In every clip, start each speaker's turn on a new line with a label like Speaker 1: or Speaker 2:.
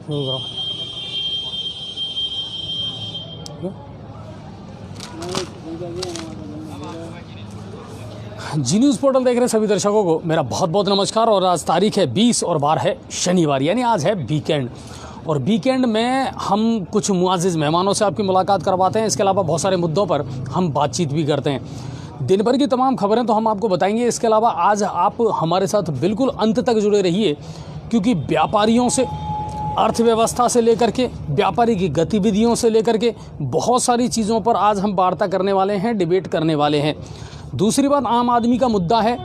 Speaker 1: जी news portal देख रहे सभी दर्शकों को मेरा बहुत बहुत नमस्कार। और आज तारीख है 20 और वार है शनिवार, यानी आज है वीकेंड। और वीकेंड में हम कुछ मुआज़िज़ मेहमानों से आपकी मुलाकात करवाते हैं। इसके अलावा बहुत सारे मुद्दों पर हम बातचीत भी करते हैं। दिन भर की तमाम खबरें तो हम आपको बताएंगे। इसके अलावा आज आप हमारे साथ बिल्कुल अंत तक जुड़े रहिए, क्योंकि व्यापारियों से, अर्थव्यवस्था से लेकर के, व्यापारी की गतिविधियों से लेकर के बहुत सारी चीज़ों पर आज हम वार्ता करने वाले हैं, डिबेट करने वाले हैं। दूसरी बात, आम आदमी का मुद्दा है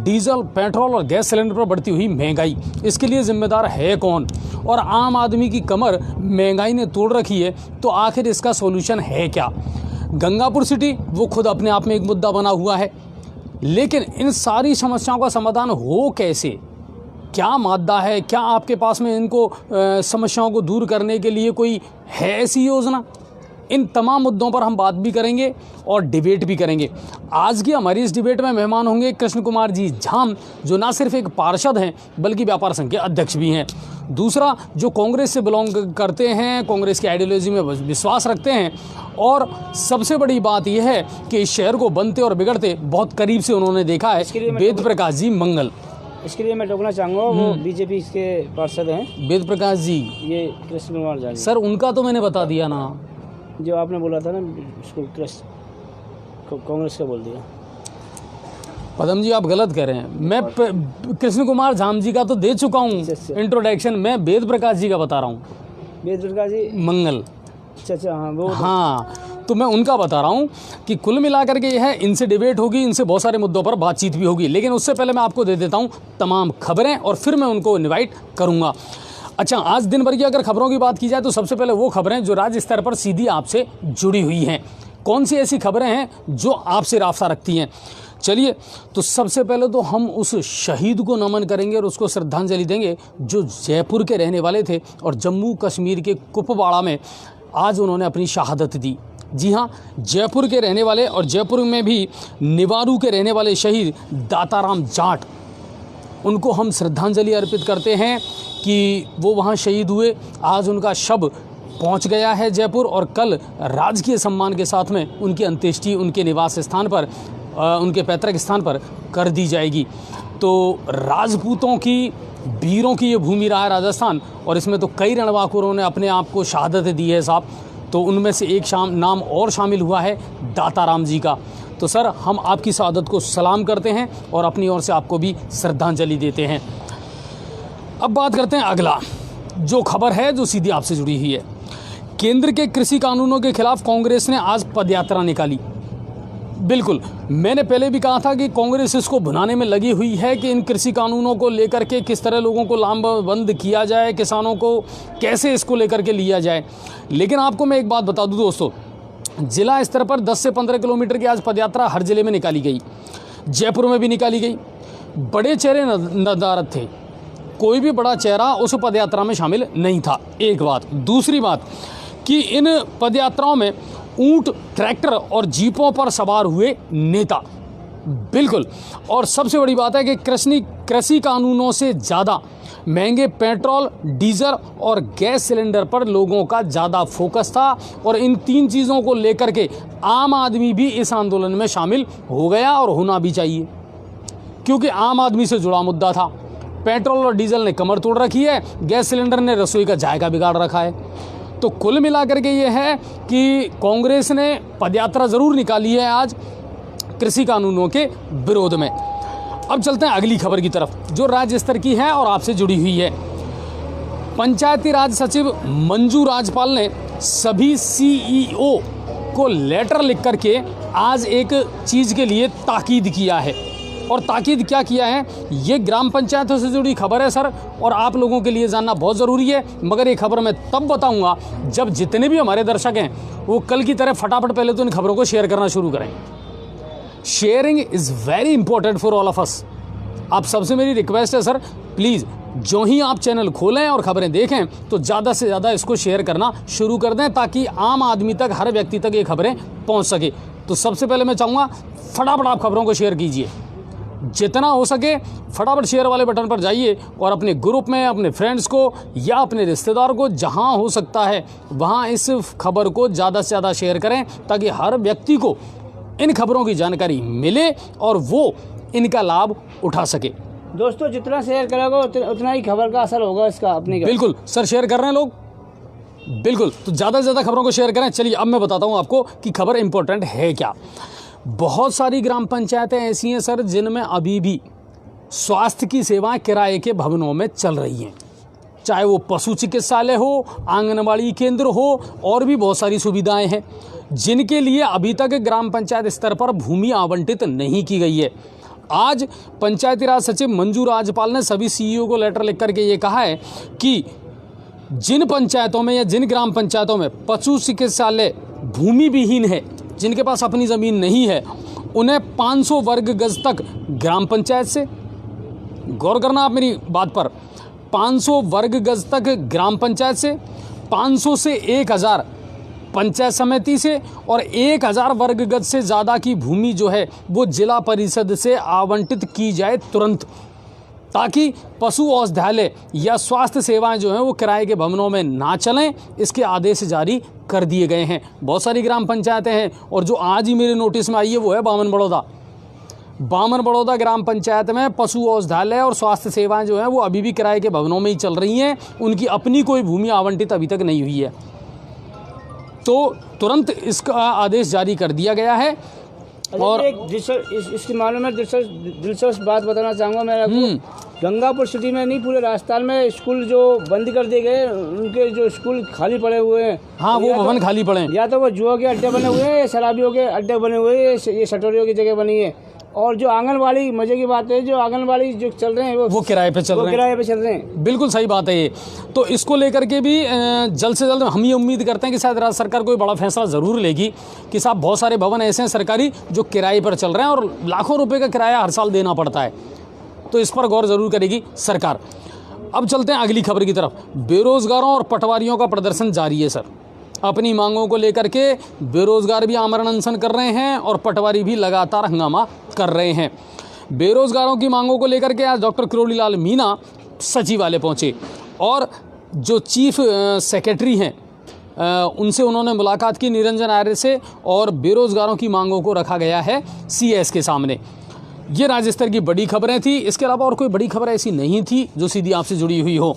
Speaker 1: डीजल, पेट्रोल और गैस सिलेंडर पर बढ़ती हुई महंगाई। इसके लिए जिम्मेदार है कौन? और आम आदमी की कमर महंगाई ने तोड़ रखी है, तो आखिर इसका सॉल्यूशन है क्या? गंगापुर सिटी वो खुद अपने आप में एक मुद्दा बना हुआ है, लेकिन इन सारी समस्याओं का समाधान हो कैसे? क्या मादा है? क्या आपके पास में इनको समस्याओं को दूर करने के लिए कोई है ऐसी योजना? इन तमाम मुद्दों पर हम बात भी करेंगे और डिबेट भी करेंगे। आज की हमारी इस डिबेट में मेहमान होंगे कृष्ण कुमार जी झाम, जो ना सिर्फ एक पार्षद हैं बल्कि व्यापार संघ के अध्यक्ष भी हैं। दूसरा, जो कांग्रेस से बिलोंग करते हैं, कांग्रेस की आइडियोलॉजी में विश्वास रखते हैं। और सबसे बड़ी बात यह है कि इस शहर को बनते और बिगड़ते बहुत करीब से उन्होंने देखा है, वेद प्रकाश जी मंगल।
Speaker 2: इसके लिए मैं टोकना चाहूँगा, वो बीजेपी के पार्षद हैं
Speaker 1: वेद प्रकाश जी।
Speaker 2: ये कृष्ण कुमार झा
Speaker 1: सर, उनका तो मैंने बता दिया ना,
Speaker 2: जो आपने बोला था ना, उसको कांग्रेस का बोल दिया।
Speaker 1: पदम जी, आप गलत कह रहे हैं। मैं कृष्ण कुमार झाम जी का तो दे चुका हूँ इंट्रोडक्शन। मैं वेद प्रकाश जी का बता रहा हूँ,
Speaker 2: वेद प्रकाश जी
Speaker 1: मंगल।
Speaker 2: अच्छा, हाँ वो,
Speaker 1: हाँ, तो मैं उनका बता रहा हूँ कि कुल मिलाकर के यह है, इनसे डिबेट होगी, इनसे बहुत सारे मुद्दों पर बातचीत भी होगी। लेकिन उससे पहले मैं आपको दे देता हूँ तमाम खबरें और फिर मैं उनको इन्वाइट करूँगा। अच्छा, आज दिन भर की अगर खबरों की बात की जाए तो सबसे पहले वो खबरें जो राज्य स्तर पर सीधी आपसे जुड़ी हुई हैं। कौन सी ऐसी खबरें हैं जो आपसे राब्ता रखती हैं? चलिए, तो सबसे पहले तो हम उस शहीद को नमन करेंगे और उसको श्रद्धांजलि देंगे जो जयपुर के रहने वाले थे और जम्मू कश्मीर के कुपवाड़ा में आज उन्होंने अपनी शहादत दी। जी हाँ, जयपुर के रहने वाले और जयपुर में भी निवारू के रहने वाले शहीद दाताराम जाट, उनको हम श्रद्धांजलि अर्पित करते हैं कि वो वहाँ शहीद हुए। आज उनका शव पहुँच गया है जयपुर और कल राजकीय सम्मान के साथ में उनकी अंत्येष्टि उनके निवास स्थान पर, उनके पैतृक स्थान पर कर दी जाएगी। तो राजपूतों की, वीरों की ये भूमि रहा है राजस्थान, और इसमें तो कई रणबांकुरों ने अपने आप को शहादत दी है साहब। तो उनमें से एक नाम और शामिल हुआ है दाताराम जी का। तो सर, हम आपकी शहादत को सलाम करते हैं और अपनी ओर से आपको भी श्रद्धांजलि देते हैं। अब बात करते हैं अगला जो खबर है, जो सीधी आपसे जुड़ी हुई है। केंद्र के कृषि कानूनों के खिलाफ कांग्रेस ने आज पदयात्रा निकाली। बिल्कुल, मैंने पहले भी कहा था कि कांग्रेस इसको भुनाने में लगी हुई है कि इन कृषि कानूनों को लेकर के किस तरह लोगों को लामबंद किया जाए, किसानों को कैसे इसको लेकर के लिया जाए। लेकिन आपको मैं एक बात बता दूं दोस्तों, जिला स्तर पर 10 से 15 किलोमीटर की आज पदयात्रा हर जिले में निकाली गई, जयपुर में भी निकाली गई। बड़े चेहरे नदारत थे, कोई भी बड़ा चेहरा उस पदयात्रा में शामिल नहीं था। एक बात। दूसरी बात कि इन पदयात्राओं में ऊंट, ट्रैक्टर और जीपों पर सवार हुए नेता। बिल्कुल। और सबसे बड़ी बात है कि कृषि कानूनों से ज़्यादा महंगे पेट्रोल, डीजल और गैस सिलेंडर पर लोगों का ज़्यादा फोकस था। और इन तीन चीज़ों को लेकर के आम आदमी भी इस आंदोलन में शामिल हो गया और होना भी चाहिए, क्योंकि आम आदमी से जुड़ा मुद्दा था। पेट्रोल और डीजल ने कमर तोड़ रखी है, गैस सिलेंडर ने रसोई का जायका बिगाड़ रखा है। तो कुल मिलाकर के ये है कि कांग्रेस ने पदयात्रा ज़रूर निकाली है आज कृषि कानूनों के विरोध में। अब चलते हैं अगली खबर की तरफ, जो राज्य स्तर की है और आपसे जुड़ी हुई है। पंचायती राज सचिव मंजू राजपाल ने सभी सीईओ को लेटर लिख करके आज एक चीज़ के लिए ताकीद किया है। और ताकीद क्या किया है, ये ग्राम पंचायतों से जुड़ी खबर है सर, और आप लोगों के लिए जानना बहुत ज़रूरी है। मगर ये खबर मैं तब बताऊंगा जब जितने भी हमारे दर्शक हैं वो कल की तरह फटाफट पहले तो इन खबरों को शेयर करना शुरू करें। Sharing is very important for all of us. आप सबसे मेरी रिक्वेस्ट है सर, प्लीज़ जो ही आप चैनल खोलें और खबरें देखें तो ज़्यादा से ज़्यादा इसको शेयर करना शुरू कर दें, ताकि आम आदमी तक, हर व्यक्ति तक ये खबरें पहुँच सके। तो सबसे पहले मैं चाहूँगा फटाफट आप खबरों को शेयर कीजिए। जितना हो सके फटाफट शेयर वाले बटन पर जाइए और अपने ग्रुप में, अपने फ्रेंड्स को या अपने रिश्तेदार को, जहां हो सकता है वहां इस खबर को ज़्यादा से ज़्यादा शेयर करें, ताकि हर व्यक्ति को इन खबरों की जानकारी मिले और वो इनका लाभ उठा सके।
Speaker 2: दोस्तों जितना शेयर करोगे उतना ही खबर का असर होगा इसका अपने का।
Speaker 1: बिल्कुल सर, शेयर कर रहे हैं लोग, बिल्कुल, तो ज़्यादा से ज़्यादा खबरों को शेयर करें। चलिए अब मैं बताता हूँ आपको कि खबर इंपॉर्टेंट है क्या। बहुत सारी ग्राम पंचायतें ऐसी हैं सर जिनमें अभी भी स्वास्थ्य की सेवाएं किराए के भवनों में चल रही हैं, चाहे वो पशु चिकित्सालय हो, आंगनबाड़ी केंद्र हो, और भी बहुत सारी सुविधाएं हैं जिनके लिए अभी तक ग्राम पंचायत स्तर पर भूमि आवंटित नहीं की गई है। आज पंचायती राज सचिव मंजू राजपाल ने सभी सीईओ को लेटर लिख करके ये कहा है कि जिन पंचायतों में या जिन ग्राम पंचायतों में पशु चिकित्सालय भूमि विहीन है, जिनके पास अपनी ज़मीन नहीं है, उन्हें 500 वर्ग गज तक ग्राम पंचायत से, गौर करना आप मेरी बात पर, 500 वर्ग गज तक ग्राम पंचायत से, 500 से 1000 पंचायत समिति से, और 1000 वर्ग गज से ज़्यादा की भूमि जो है वो जिला परिषद से आवंटित की जाए तुरंत, ताकि पशु औषधालय या स्वास्थ्य सेवाएं जो हैं वो किराए के भवनों में ना चलें। इसके आदेश जारी कर दिए गए हैं। बहुत सारी ग्राम पंचायतें हैं, और जो आज ही मेरे नोटिस में आई है वो है बामन बड़ौदा। बामन बड़ौदा ग्राम पंचायत में पशु औषधालय और स्वास्थ्य सेवाएं जो हैं वो अभी भी किराए के भवनों में ही चल रही हैं, उनकी अपनी कोई भूमि आवंटित अभी तक नहीं हुई है। तो तुरंत इसका आदेश जारी कर दिया गया है। और
Speaker 2: इसके मालूम में दिलचस्प बात बताना चाहूँगा मैं आपको। गंगापुर सिटी में नहीं, पूरे राजस्थान में स्कूल जो बंद कर दिए गए, उनके जो स्कूल खाली पड़े हुए हैं।
Speaker 1: हाँ, वो भवन खाली पड़े हैं।
Speaker 2: या तो वो जुआ के अड्डे बने हुए हैं, या शराबियों के अड्डे बने हुए हैं, ये सटोरियों की जगह बनी है। और जो आंगनबाड़ी, मजे की बात है, जो आंगनबाड़ी जो चल रहे हैं वो किराए पे चल रहे हैं।
Speaker 1: बिल्कुल सही बात है ये। तो इसको लेकर के भी जल्द से जल्द हम ये उम्मीद करते हैं कि शायद राज्य सरकार कोई बड़ा फैसला ज़रूर लेगी कि साहब बहुत सारे भवन ऐसे हैं सरकारी जो किराए पर चल रहे हैं और लाखों रुपए का किराया हर साल देना पड़ता है, तो इस पर गौर ज़रूर करेगी सरकार। अब चलते हैं अगली खबर की तरफ। बेरोजगारों और पटवारियों का प्रदर्शन जारी है सर। अपनी मांगों को लेकर के बेरोजगार भी आमरण अनशन कर रहे हैं और पटवारी भी लगातार हंगामा कर रहे हैं। बेरोजगारों की मांगों को लेकर के आज डॉक्टर किरोड़ी लाल मीणा सचिवालय पहुंचे और जो चीफ सेक्रेटरी हैं उनसे उन्होंने मुलाकात की, निरंजन आर्य से, और बेरोजगारों की मांगों को रखा गया है सीएस के सामने। ये राज्य स्तर की बड़ी खबरें थी। इसके अलावा और कोई बड़ी खबर ऐसी नहीं थी जो सीधी आपसे जुड़ी हुई हो।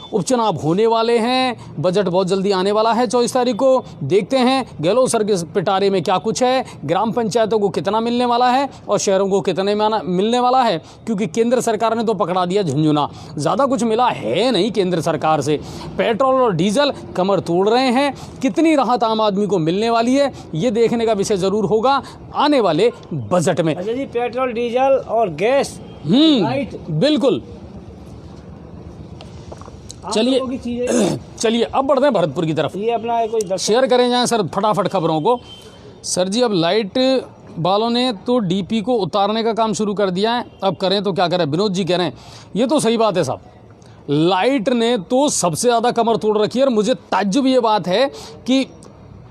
Speaker 1: उपचुनाव होने वाले हैं, बजट बहुत जल्दी आने वाला है 24 तारीख को। देखते हैं गहलोत सर के पिटारे में क्या कुछ है, ग्राम पंचायतों को कितना मिलने वाला है और शहरों को कितने मिलने वाला है, क्योंकि केंद्र सरकार ने तो पकड़ा दिया झुंझुना। ज़्यादा कुछ मिला है नहीं केंद्र सरकार से। पेट्रोल और डीजल कमर तोड़ रहे हैं। कितनी राहत आम आदमी को मिलने वाली है, ये देखने का विषय ज़रूर होगा आने वाले बजट में।
Speaker 2: अच्छा जी, पेट्रोल, डीजल और गैस,
Speaker 1: बिल्कुल। चलिए अब बढ़ते हैं भरतपुर की तरफ।
Speaker 2: ये अपना कोई
Speaker 1: शेयर करें जाएं सर फटाफट खबरों को। सर जी, अब लाइट वालों ने तो डीपी को उतारने का काम शुरू कर दिया है, अब करें तो क्या करें। विनोद जी कह रहे हैं ये तो सही बात है साहब, लाइट ने तो सबसे ज़्यादा कमर तोड़ रखी है। और मुझे ताज्जुब ये बात है कि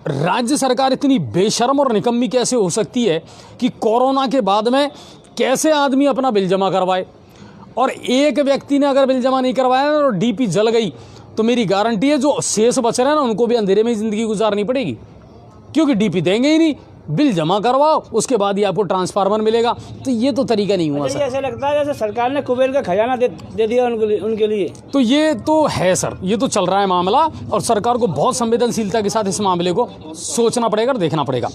Speaker 1: राज्य सरकार इतनी बेशर्म और निकम्मी कैसे हो सकती है कि कोरोना के बाद में कैसे आदमी अपना बिल जमा करवाए, और एक व्यक्ति ने अगर बिल जमा नहीं करवाया और डीपी जल गई तो मेरी गारंटी है जो शेष बच रहे हैं ना उनको भी अंधेरे में ज़िंदगी गुजारनी पड़ेगी, क्योंकि डीपी देंगे ही नहीं। बिल जमा करवाओ, उसके बाद ही आपको ट्रांसफार्मर मिलेगा। तो ये तो तरीका नहीं हुआ सर।
Speaker 2: ऐसा लगता है जैसे सरकार ने कुबेर का खजाना दे दिया उनके लिए।
Speaker 1: तो ये तो है सर, ये तो चल रहा है मामला, और सरकार को बहुत संवेदनशीलता के साथ इस मामले को सोचना पड़ेगा और देखना पड़ेगा।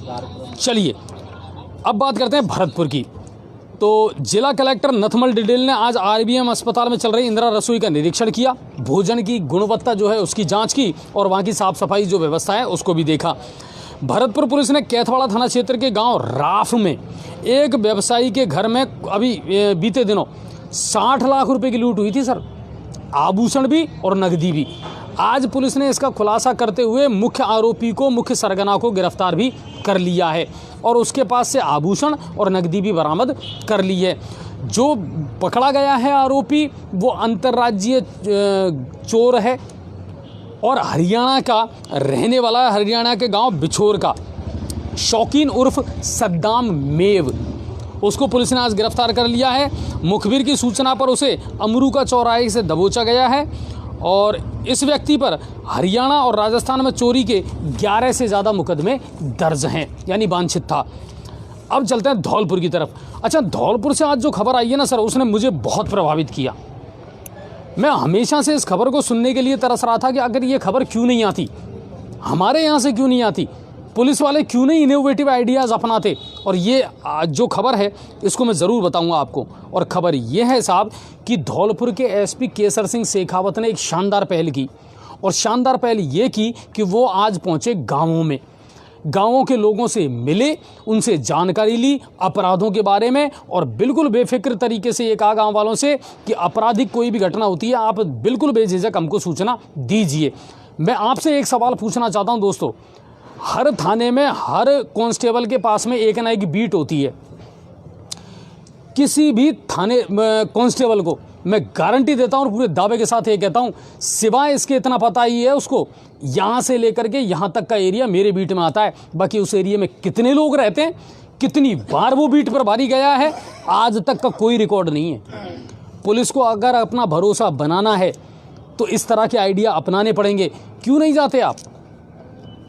Speaker 1: चलिए अब बात करते हैं भरतपुर की। तो जिला कलेक्टर नथमल डिडेल ने आज आरबीएम अस्पताल में चल रही इंदिरा रसोई का निरीक्षण किया। भोजन की गुणवत्ता जो है उसकी जांच की और वहां की साफ सफाई जो व्यवस्था है उसको भी देखा। भरतपुर पुलिस ने कैथवाड़ा थाना क्षेत्र के गांव राफ में एक व्यवसायी के घर में अभी बीते दिनों 60 लाख रुपए की लूट हुई थी सर, आभूषण भी और नकदी भी। आज पुलिस ने इसका खुलासा करते हुए मुख्य आरोपी को, मुख्य सरगना को गिरफ्तार भी कर लिया है और उसके पास से आभूषण और नकदी भी बरामद कर ली है। जो पकड़ा गया है आरोपी वो अंतर्राज्यीय चोर है और हरियाणा का रहने वाला है, हरियाणा के गांव बिछोर का, शौकीन उर्फ सद्दाम मेव। उसको पुलिस ने आज गिरफ्तार कर लिया है। मुखबिर की सूचना पर उसे अमरू का चौराहे से दबोचा गया है और इस व्यक्ति पर हरियाणा और राजस्थान में चोरी के 11 से ज़्यादा मुकदमे दर्ज हैं, यानी वांछित था। अब चलते हैं धौलपुर की तरफ। अच्छा, धौलपुर से आज जो खबर आई है ना सर, उसने मुझे बहुत प्रभावित किया। मैं हमेशा से इस खबर को सुनने के लिए तरस रहा था कि अगर ये खबर क्यों नहीं आती, हमारे यहाँ से क्यों नहीं आती, पुलिस वाले क्यों नहीं इनोवेटिव आइडियाज़ अपनाते। और ये जो खबर है इसको मैं ज़रूर बताऊंगा आपको। और खबर ये है साहब कि धौलपुर के एसपी केसर सिंह शेखावत ने एक शानदार पहल की, और शानदार पहल ये की कि वो आज पहुँचे गाँवों में, गाँवों के लोगों से मिले, उनसे जानकारी ली अपराधों के बारे में, और बिल्कुल बेफिक्र तरीके से ये कहा गाँव वालों से कि आपराधिक कोई भी घटना होती है आप बिल्कुल बेझिझक हमको सूचना दीजिए। मैं आपसे एक सवाल पूछना चाहता हूँ दोस्तों, हर थाने में हर कांस्टेबल के पास में एक ना एक बीट होती है। किसी भी थाने कांस्टेबल को मैं गारंटी देता हूँ और पूरे दावे के साथ ये कहता हूँ, सिवाय इसके इतना पता ही है उसको यहाँ से लेकर के यहाँ तक का एरिया मेरे बीट में आता है। बाकी उस एरिया में कितने लोग रहते हैं, कितनी बार वो बीट पर भारी गया है, आज तक का कोई रिकॉर्ड नहीं है। पुलिस को अगर अपना भरोसा बनाना है तो इस तरह के आइडिया अपनाने पड़ेंगे। क्यों नहीं जाते आप?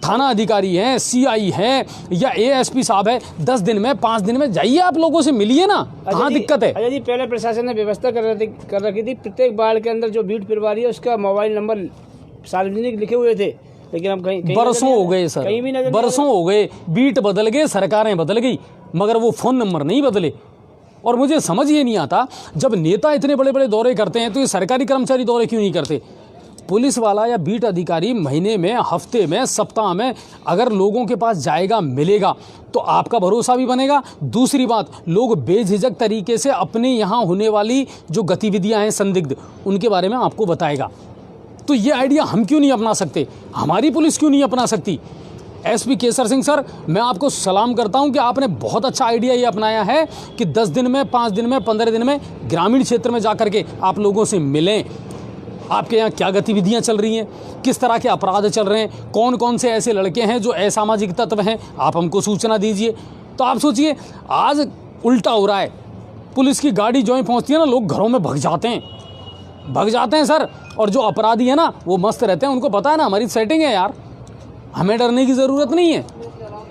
Speaker 1: थाना अधिकारी हैं, सीआई हैं या एएसपी साहब है, 10 दिन में 5 दिन में जाइए, आप लोगों से मिलिए ना। कहाँ दिक्कत है?
Speaker 2: अजय जी, पहले प्रशासन ने व्यवस्था कर रखी थी, प्रत्येक वार्ड के अंदर जो बीट प्रभारी है उसका मोबाइल नंबर सार्वजनिक लिखे हुए थे, लेकिन अब कहीं
Speaker 1: बरसों हो गए सर,
Speaker 2: कहीं भी नजर
Speaker 1: बरसों हो गए, बीट बदल गए, सरकारें बदल गई, मगर वो फ़ोन नंबर नहीं बदले। और मुझे समझ ये नहीं आता, जब नेता इतने बड़े बड़े दौरे करते हैं तो ये सरकारी कर्मचारी दौरे क्यों नहीं करते? पुलिस वाला या बीट अधिकारी महीने में, हफ्ते में, सप्ताह में अगर लोगों के पास जाएगा, मिलेगा, तो आपका भरोसा भी बनेगा। दूसरी बात, लोग बेझिझक तरीके से अपने यहाँ होने वाली जो गतिविधियाँ हैं संदिग्ध, उनके बारे में आपको बताएगा। तो ये आइडिया हम क्यों नहीं अपना सकते? हमारी पुलिस क्यों नहीं अपना सकती? एसपी केसर सिंह सर, मैं आपको सलाम करता हूं कि आपने बहुत अच्छा आइडिया ये अपनाया है कि 10 दिन में, 5 दिन में, 15 दिन में ग्रामीण क्षेत्र में जाकर के आप लोगों से मिलें। आपके यहाँ क्या गतिविधियां चल रही हैं, किस तरह के अपराध चल रहे हैं, कौन कौन से ऐसे लड़के हैं जो असामाजिक तत्व हैं, आप हमको सूचना दीजिए। तो आप सोचिए, आज उल्टा हो रहा है। पुलिस की गाड़ी जो ही पहुँचती है ना, लोग घरों में भग जाते हैं सर। और जो अपराधी है ना, वो मस्त रहते हैं, उनको पता है ना हमारी सेटिंग है यार, हमें डरने की ज़रूरत नहीं है,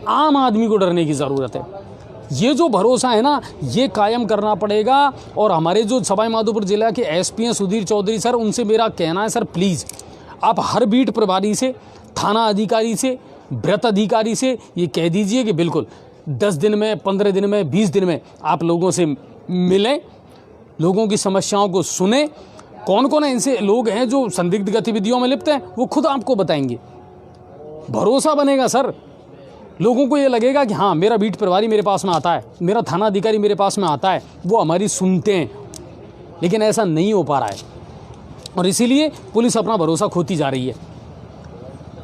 Speaker 1: आम आदमी को डरने की ज़रूरत है। ये जो भरोसा है ना, ये कायम करना पड़ेगा। और हमारे जो सवाईमाधोपुर जिला के एसपी हैं सुधीर चौधरी सर, उनसे मेरा कहना है सर, प्लीज़ आप हर बीट प्रभारी से, थाना अधिकारी से, व्रत अधिकारी से ये कह दीजिए कि बिल्कुल 10 दिन में, 15 दिन में, 20 दिन में आप लोगों से मिलें, लोगों की समस्याओं को सुने। कौन कौन ऐसे लोग हैं जो संदिग्ध गतिविधियों में लिप्त हैं, वो खुद आपको बताएंगे। भरोसा बनेगा सर, लोगों को ये लगेगा कि हाँ, मेरा बीट प्रभारी मेरे पास में आता है, मेरा थाना अधिकारी मेरे पास में आता है, वो हमारी सुनते हैं। लेकिन ऐसा नहीं हो पा रहा है और इसीलिए पुलिस अपना भरोसा खोती जा रही है।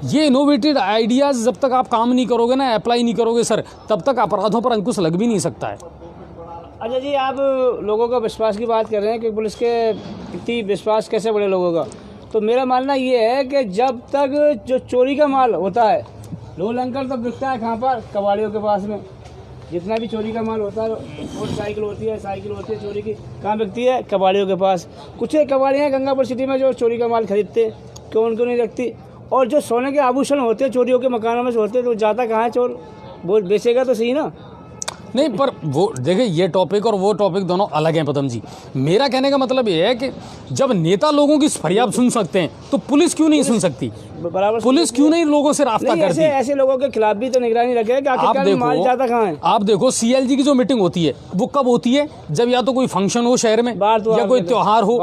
Speaker 1: ये इनोवेटिव आइडियाज़ जब तक आप काम नहीं करोगे ना, अप्लाई नहीं करोगे सर, तब तक अपराधों पर अंकुश लग भी नहीं सकता है।
Speaker 2: अच्छा जी, आप लोगों का विश्वास की बात कर रहे हैं कि पुलिस के प्रति विश्वास कैसे बढ़े लोगों का, तो मेरा मानना ये है कि जब तक जो चोरी का माल होता है, लो लंकर तब बिकता है कहाँ पर? कबाड़ियों के पास में। जितना भी चोरी का माल होता है, मोटरसाइकिल होती है, साइकिल होती है, चोरी की कहाँ बिकती है? कबाड़ियों के पास। कुछ एक कबाड़ियाँ गंगापुर सिटी में जो चोरी का माल खरीदते, क्यों उनको नहीं रखती? और जो सोने के आभूषण होते हैं चोरियों के मकानों में से होते, तो जाता कहाँ है चोर? वो बेचेगा तो सही ना।
Speaker 1: नहीं, पर वो देखिए, ये टॉपिक और वो टॉपिक दोनों अलग हैं पदम जी। मेरा कहने का मतलब ये है कि जब नेता लोगों की फरियाद सुन सकते हैं तो पुलिस क्यों नहीं सुन सकती?
Speaker 2: बराबर
Speaker 1: पुलिस क्यों नहीं लोगों से रास्ता करती?
Speaker 2: ऐसे लोगों के खिलाफ भी तो निगरानी रखे कि आखिरकार माल जाता कहाँ है।
Speaker 1: आप देखो, सीएलजी की जो मीटिंग होती है वो कब होती है? जब या तो कोई फंक्शन हो शहर में या कोई त्योहार हो,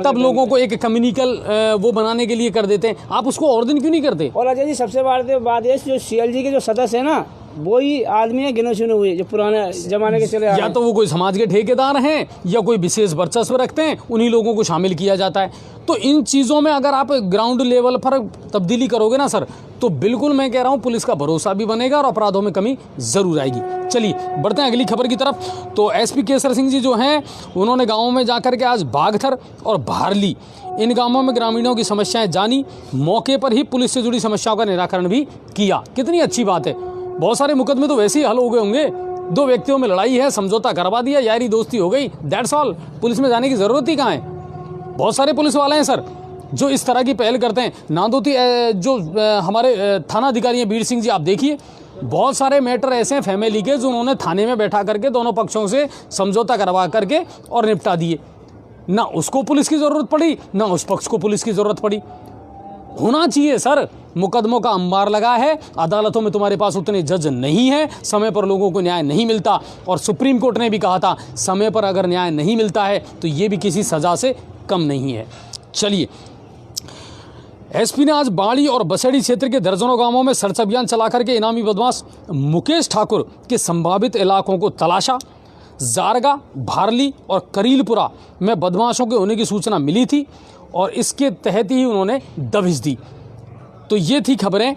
Speaker 1: तब लोगों को एक कम्युनिकल वो बनाने के लिए कर देते हैं। आप उसको और दिन क्यों नहीं करते?
Speaker 2: और अजय जी, सबसे बड़ी बात है, जो सीएलजी के जो सदस्य है ना, वही आदमी है गिने चुने हुए जो पुराने जमाने के चले आ रहे हैं।
Speaker 1: या तो वो कोई समाज के ठेकेदार हैं या कोई विशेष वर्चस्व रखते हैं, उन्हीं लोगों को शामिल किया जाता है। तो इन चीज़ों में अगर आप ग्राउंड लेवल पर तब्दीली करोगे ना सर, तो बिल्कुल मैं कह रहा हूँ पुलिस का भरोसा भी बनेगा और अपराधों में कमी ज़रूर आएगी। चलिए बढ़ते हैं अगली खबर की तरफ। तो एसपी केसर सिंह जी जो हैं, उन्होंने गाँवों में जाकर के आज बागथर और भारली, इन गांवों में ग्रामीणों की समस्याएं जानी, मौके पर ही पुलिस से जुड़ी समस्याओं का निराकरण भी किया। कितनी अच्छी बात है। बहुत सारे मुकदमे तो वैसे ही हल हो गए होंगे दो व्यक्तियों में लड़ाई है, समझौता करवा दिया, यारी दोस्ती हो गई, दैट्स ऑल। पुलिस में जाने की ज़रूरत ही कहाँ है? बहुत सारे पुलिस वाले हैं सर जो इस तरह की पहल करते हैं। नांदोती जो हमारे थाना अधिकारी हैं बीर सिंह जी, आप देखिए बहुत सारे मैटर ऐसे हैं फैमिली के जो उन्होंने थाने में बैठा करके दोनों पक्षों से समझौता करवा करके और निपटा दिए। ना उसको पुलिस की ज़रूरत पड़ी, ना उस पक्ष को पुलिस की ज़रूरत पड़ी। होना चाहिए सर, मुकदमों का अंबार लगा है, अदालतों में तुम्हारे पास उतने जज नहीं है, समय पर लोगों को न्याय नहीं मिलता। और सुप्रीम कोर्ट ने भी कहा था समय पर अगर न्याय नहीं मिलता है तो ये भी किसी सज़ा से कम नहीं है। चलिए, एसपी ने आज बाड़ी और बसेड़ी क्षेत्र के दर्जनों गांवों में सर्च अभियान चला करके इनामी बदमाश मुकेश ठाकुर के संभावित इलाकों को तलाशा। जारगा, भारली और करीलपुरा में बदमाशों के होने की सूचना मिली थी और इसके तहत ही उन्होंने दबिश दी। तो ये थी खबरें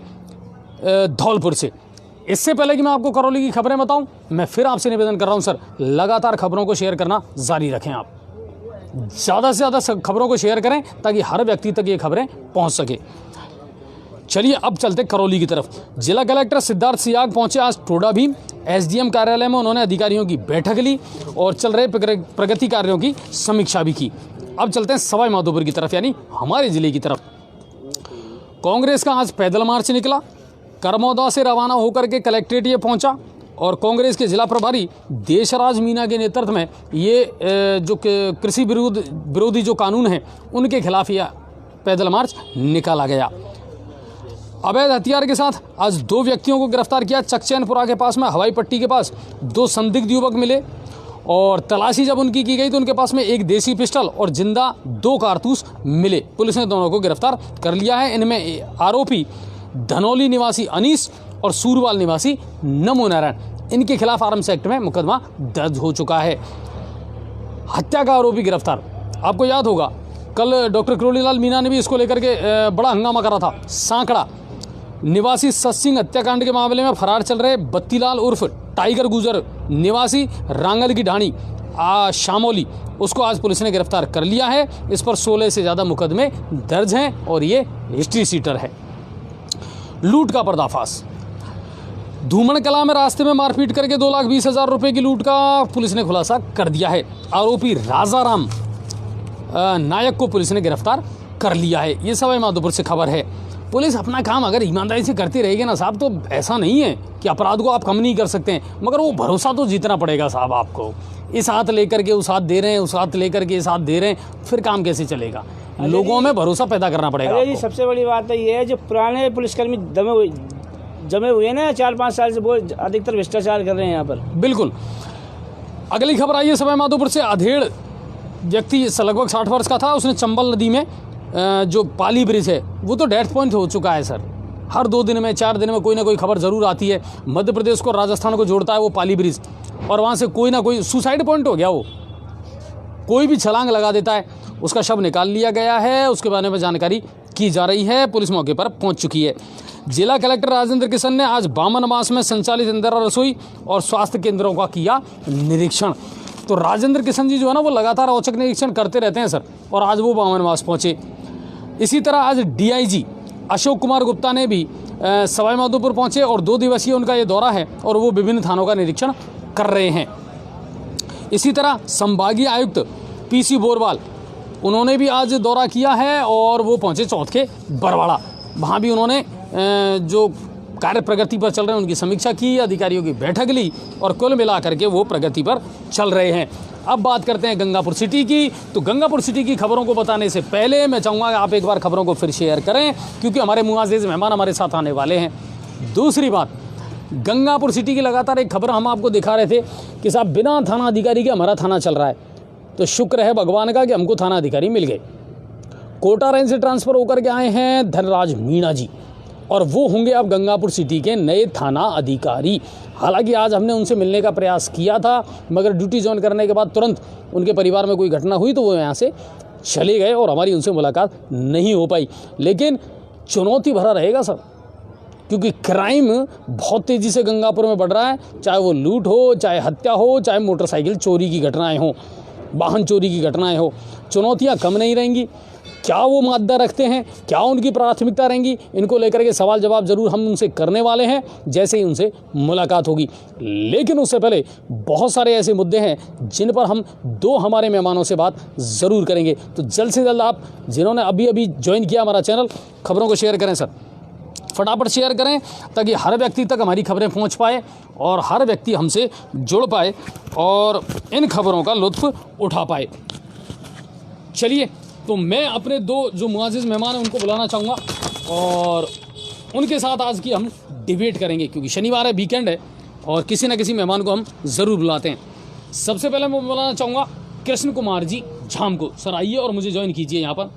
Speaker 1: धौलपुर से। इससे पहले कि मैं आपको करौली की खबरें बताऊं, मैं फिर आपसे निवेदन कर रहा हूं सर, लगातार खबरों को शेयर करना जारी रखें। आप ज़्यादा से ज़्यादा खबरों को शेयर करें ताकि हर व्यक्ति तक ये खबरें पहुंच सके। चलिए अब चलते करौली की तरफ। जिला कलेक्टर सिद्धार्थ सियाग पहुंचे आज टोडा भीम एसडीएम कार्यालय में। उन्होंने अधिकारियों की बैठक ली और चल रहे प्रगति कार्यों की समीक्षा भी की। अब चलते हैं सवाई माधोपुर की तरफ, यानी हमारे जिले की तरफ। कांग्रेस का आज पैदल मार्च निकला, करमौदा से रवाना होकर के कलेक्ट्रेट ये पहुंचा और कांग्रेस के जिला प्रभारी देशराज मीना के नेतृत्व में ये जो कृषि विरोधी जो कानून हैं उनके खिलाफ यह पैदल मार्च निकाला गया। अवैध हथियार के साथ आज 2 व्यक्तियों को गिरफ्तार किया। चकचैनपुरा के पास में हवाई पट्टी के पास 2 संदिग्ध युवक मिले और तलाशी जब उनकी की गई तो उनके पास में एक देसी पिस्टल और जिंदा 2 कारतूस मिले। पुलिस ने दोनों को गिरफ्तार कर लिया है। इनमें आरोपी धनौली निवासी अनीस और सूरवाल निवासी नमो नारायण, इनके खिलाफ आर्म्स एक्ट में मुकदमा दर्ज हो चुका है। हत्या का आरोपी गिरफ्तार। आपको याद होगा कल डॉक्टर करोड़ीलाल मीणा ने भी इसको लेकर के बड़ा हंगामा करा था। सांकड़ा निवासी सत्सिंह हत्याकांड के मामले में फरार चल रहे बत्तीलाल उर्फ टाइगर गुजर निवासी रांगल की ढाणी शामोली, उसको आज पुलिस ने गिरफ्तार कर लिया है। इस पर 16 से ज़्यादा मुकदमे दर्ज हैं और ये हिस्ट्री सीटर है। लूट का पर्दाफाश। धूमन कला में रास्ते में मारपीट करके 2,20,000 रुपए की लूट का पुलिस ने खुलासा कर दिया है। आरोपी राजाराम नायक को पुलिस ने गिरफ्तार कर लिया है। ये सवाई माधोपुर से खबर है। पुलिस अपना काम अगर ईमानदारी से करती रहेगी ना साहब, तो ऐसा नहीं है कि अपराध को आप कम नहीं कर सकते हैं, मगर वो भरोसा तो जीतना पड़ेगा साहब आपको। इस हाथ लेकर के उस हाथ दे रहे हैं, उस हाथ लेकर के इस हाथ दे रहे हैं, फिर काम कैसे चलेगा? लोगों में भरोसा पैदा करना पड़ेगा।
Speaker 2: अरे जी, सबसे बड़ी बात तो ये है जो पुराने पुलिसकर्मी जमे हुए ना 4-5 साल से, वो अधिकतर भ्रष्टाचार कर रहे हैं यहाँ पर।
Speaker 1: बिल्कुल। अगली खबर आई है सवाई माधोपुर से। अधेड़ व्यक्ति लगभग 60 वर्ष का था, उसने चंबल नदी में जो पाली ब्रिज है वो तो डेथ पॉइंट हो चुका है सर। हर 2 दिन में 4 दिन में कोई ना कोई खबर ज़रूर आती है। मध्य प्रदेश को राजस्थान को जोड़ता है वो पाली ब्रिज, और वहाँ से कोई ना कोई सुसाइड पॉइंट हो गया। वो कोई भी छलांग लगा देता है। उसका शव निकाल लिया गया है, उसके बारे में जानकारी की जा रही है। पुलिस मौके पर पहुँच चुकी है। जिला कलेक्टर राजेंद्र किशन ने आज बामन मास में संचालित इंदिरा रसोई और स्वास्थ्य केंद्रों का किया निरीक्षण। तो राजेंद्र किशन जी जो है ना वो लगातार औचक निरीक्षण करते रहते हैं सर, और आज वो बामन मास पहुँचे। इसी तरह आज डीआईजी अशोक कुमार गुप्ता ने भी सवाई माधोपुर पहुंचे और 2 दिवसीय उनका ये दौरा है और वो विभिन्न थानों का निरीक्षण कर रहे हैं। इसी तरह संभागीय आयुक्त पीसी बोरवाल, उन्होंने भी आज दौरा किया है और वो पहुंचे चौथ के बरवाड़ा। वहाँ भी उन्होंने जो कार्य प्रगति पर चल रहे हैं उनकी समीक्षा की, अधिकारियों की बैठक ली और कुल मिला करके वो प्रगति पर चल रहे हैं। अब बात करते हैं गंगापुर सिटी की। तो गंगापुर सिटी की खबरों को बताने से पहले मैं चाहूँगा आप एक बार खबरों को फिर शेयर करें, क्योंकि हमारे मुआज़िज़ मेहमान हमारे साथ आने वाले हैं। दूसरी बात, गंगापुर सिटी की लगातार एक खबर हम आपको दिखा रहे थे कि साहब बिना थाना अधिकारी के हमारा थाना चल रहा है। तो शुक्र है भगवान का कि हमको थाना अधिकारी मिल गए। कोटा रेंज से ट्रांसफ़र होकर के आए हैं धनराज मीणा जी, और वो होंगे अब गंगापुर सिटी के नए थाना अधिकारी। हालांकि आज हमने उनसे मिलने का प्रयास किया था, मगर ड्यूटी ज्वाइन करने के बाद तुरंत उनके परिवार में कोई घटना हुई तो वो यहाँ से चले गए और हमारी उनसे मुलाकात नहीं हो पाई। लेकिन चुनौती भरा रहेगा सर, क्योंकि क्राइम बहुत तेज़ी से गंगापुर में बढ़ रहा है। चाहे वो लूट हो, चाहे हत्या हो, चाहे मोटरसाइकिल चोरी की घटनाएँ हों, वाहन चोरी की घटनाएँ हो, चुनौतियाँ कम नहीं रहेंगी। क्या वो मादा रखते हैं, क्या उनकी प्राथमिकता रहेंगी, इनको लेकर के सवाल जवाब जरूर हम उनसे करने वाले हैं जैसे ही उनसे मुलाकात होगी। लेकिन उससे पहले बहुत सारे ऐसे मुद्दे हैं जिन पर हम दो हमारे मेहमानों से बात ज़रूर करेंगे। तो जल्द से जल्द आप जिन्होंने अभी अभी ज्वाइन किया हमारा चैनल, खबरों को शेयर करें सर, फटाफट शेयर करें ताकि हर व्यक्ति तक हमारी खबरें पहुंच पाए और हर व्यक्ति हमसे जुड़ पाए और इन खबरों का लुत्फ़ उठा पाए। चलिए, तो मैं अपने दो जो मुआज़िज़ मेहमान हैं उनको बुलाना चाहूँगा और उनके साथ आज की हम डिबेट करेंगे, क्योंकि शनिवार है, वीकेंड है और किसी न किसी मेहमान को हम ज़रूर बुलाते हैं। सबसे पहले मैं बुलाना चाहूँगा कृष्ण कुमार जी झाम को। सर आइए और मुझे ज्वाइन कीजिए यहाँ पर,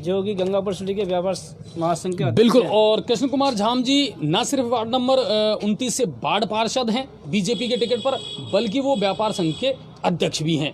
Speaker 2: जो कि गंगापुर सिटी के व्यापार महासंघ के
Speaker 1: बिल्कुल। और कृष्ण कुमार झाम जी न सिर्फ वार्ड नंबर 29 से बाढ़ पार्षद हैं बीजेपी के टिकट पर, बल्कि वो व्यापार संघ के अध्यक्ष भी हैं।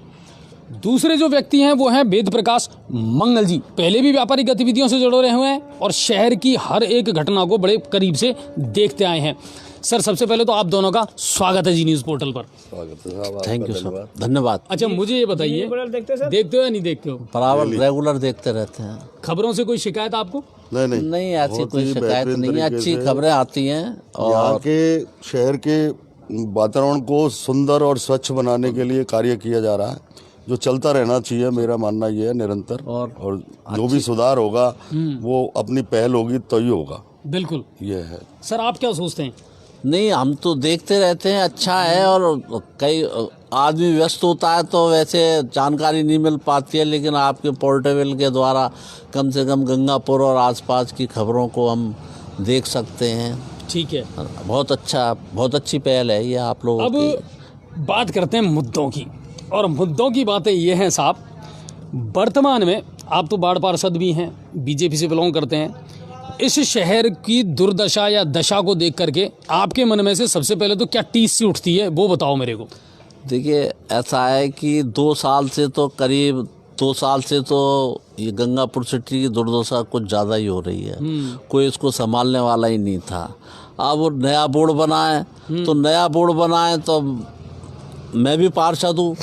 Speaker 1: दूसरे जो व्यक्ति हैं वो हैं वेद प्रकाश मंगल जी, पहले भी व्यापारिक गतिविधियों से जुड़े रहे हुए हैं और शहर की हर एक घटना को बड़े करीब से देखते आए हैं। सर सबसे पहले तो आप दोनों का स्वागत है जी न्यूज़ पोर्टल पर।
Speaker 3: स्वागत है, थैंक यू सर, धन्यवाद।
Speaker 1: अच्छा मुझे ये बताइए, देखते हो या नहीं देखते हो?
Speaker 3: बराबर रेगुलर देखते रहते हैं।
Speaker 1: खबरों से कोई शिकायत आपको?
Speaker 3: नहीं ऐसी कोई शिकायत नहीं है, अच्छी खबरें आती हैं और
Speaker 4: यहाँ के शहर के वातावरण को सुंदर और स्वच्छ बनाने के लिए कार्य किया जा रहा है, जो चलता रहना चाहिए। मेरा मानना ये है निरंतर, और जो भी सुधार होगा वो अपनी पहल होगी तो ही होगा।
Speaker 1: बिल्कुल
Speaker 4: ये है।
Speaker 1: सर आप क्या सोचते हैं?
Speaker 3: नहीं, हम तो देखते रहते हैं, अच्छा है। और कई आदमी व्यस्त होता है तो वैसे जानकारी नहीं मिल पाती है, लेकिन आपके पोर्टेबल के द्वारा कम से कम गंगापुर और आसपास की खबरों को हम देख सकते हैं।
Speaker 1: ठीक है,
Speaker 3: बहुत अच्छा, बहुत अच्छी पहल है ये आप लोगों की।
Speaker 1: अब बात करते हैं मुद्दों की, और मुद्दों की बातें ये हैं साहब, वर्तमान में आप तो बाढ़ पार्षद भी हैं, बीजेपी से बिलोंग करते हैं, इस शहर की दुर्दशा या दशा को देख करके आपके मन में से सबसे पहले तो क्या टीस सी उठती है वो बताओ मेरे को।
Speaker 3: देखिए ऐसा है कि 2 साल से तो करीब 2 साल से तो ये गंगापुर सिटी की दुर्दशा कुछ ज़्यादा ही हो रही है। कोई इसको संभालने वाला ही नहीं था। अब वो नया बोर्ड बनाए तो मैं भी पार्षद हूँ,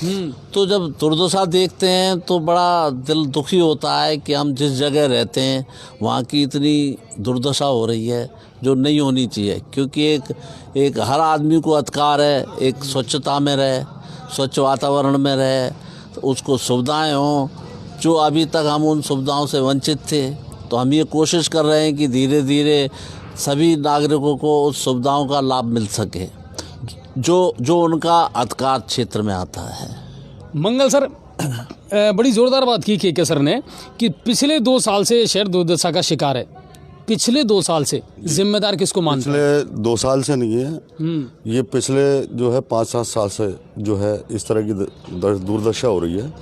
Speaker 3: तो जब दुर्दशा देखते हैं तो बड़ा दिल दुखी होता है कि हम जिस जगह रहते हैं वहाँ की इतनी दुर्दशा हो रही है जो नहीं होनी चाहिए। क्योंकि एक हर आदमी को अधिकार है एक स्वच्छता में रहे, स्वच्छ वातावरण में रहे, तो उसको सुविधाएं हों, जो अभी तक हम उन सुविधाओं से वंचित थे। तो हम ये कोशिश कर रहे हैं कि धीरे धीरे सभी नागरिकों को उस सुविधाओं का लाभ मिल सके जो उनका अधिकार क्षेत्र में आता है।
Speaker 1: मंगल सर, बड़ी ज़ोरदार बात की के सर ने कि पिछले 2 साल से शहर दुर्दशा का शिकार है। पिछले 2 साल से जिम्मेदार किसको मानते हैं?
Speaker 4: पिछले 2 साल से नहीं है, ये पिछले जो है 5-7 साल से जो है इस तरह की दुर्दशा हो रही है।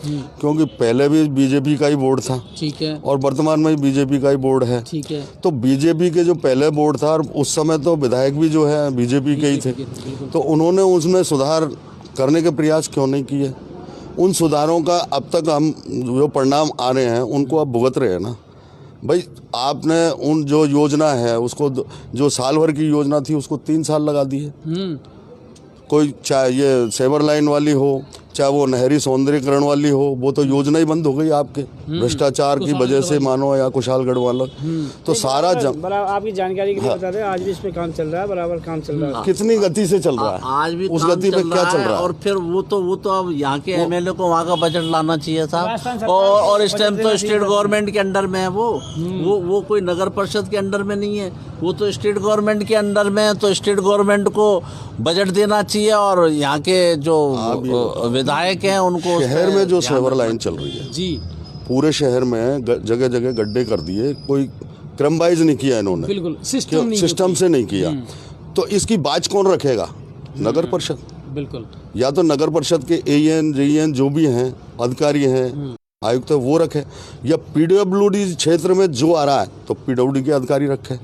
Speaker 4: क्योंकि पहले भी बीजेपी का ही बोर्ड था,
Speaker 1: ठीक है,
Speaker 4: और वर्तमान में बीजेपी का ही बोर्ड है,
Speaker 1: ठीक है।
Speaker 4: तो बीजेपी के जो पहले बोर्ड था, और उस समय तो विधायक भी जो है बीजेपी के ही थे, तो उन्होंने उसमें सुधार करने के प्रयास क्यों नहीं किए? उन सुधारों का अब तक हम जो परिणाम आ रहे हैं उनको अब भुगत रहे हैं ना भाई। आपने उन जो योजना है उसको, जो साल भर की योजना थी उसको 3 साल लगा दिए। कोई चाहे ये सेवर लाइन वाली हो, चाहे वो नहरी सौंदर्यीकरण वाली हो, वो तो योजना ही बंद हो गई आपके भ्रष्टाचार की वजह से मानो, या कुशालगढ़ वाला। तो सारा
Speaker 2: आपकी जानकारी के लिए बता दें, आज भी इस पे काम चल रहा है, बराबर काम चल रहा है।
Speaker 4: कितनी गति से चल रहा है
Speaker 3: आज भी
Speaker 4: उस गति पे क्या चल रहा है?
Speaker 3: और फिर वो तो अब यहाँ के एमएलए को वहाँ का बजट लाना चाहिए साहब। और इस टाइम तो स्टेट गवर्नमेंट के अंडर में है वो कोई नगर परिषद के अंडर में नहीं है, वो तो स्टेट गवर्नमेंट के अंडर में है। तो स्टेट गवर्नमेंट को बजट देना चाहिए और यहाँ के जो विधायक हैं उनको,
Speaker 4: शहर में जो सेवर लाइन चल रही है
Speaker 1: जी,
Speaker 4: पूरे शहर में जगह जगह गड्ढे कर दिए, कोई क्रम वाइज नहीं किया इन्होंने,
Speaker 1: बिल्कुल सिस्टम
Speaker 4: से नहीं किया। तो इसकी बाज कौन रखेगा? नगर परिषद।
Speaker 1: बिल्कुल,
Speaker 4: या तो नगर परिषद के एएन जेएन जो भी हैं, अधिकारी हैं, आयुक्त वो रखे, या पीडब्ल्यूडी क्षेत्र में जो आ रहा है तो पीडब्ल्यूडी के अधिकारी रखे।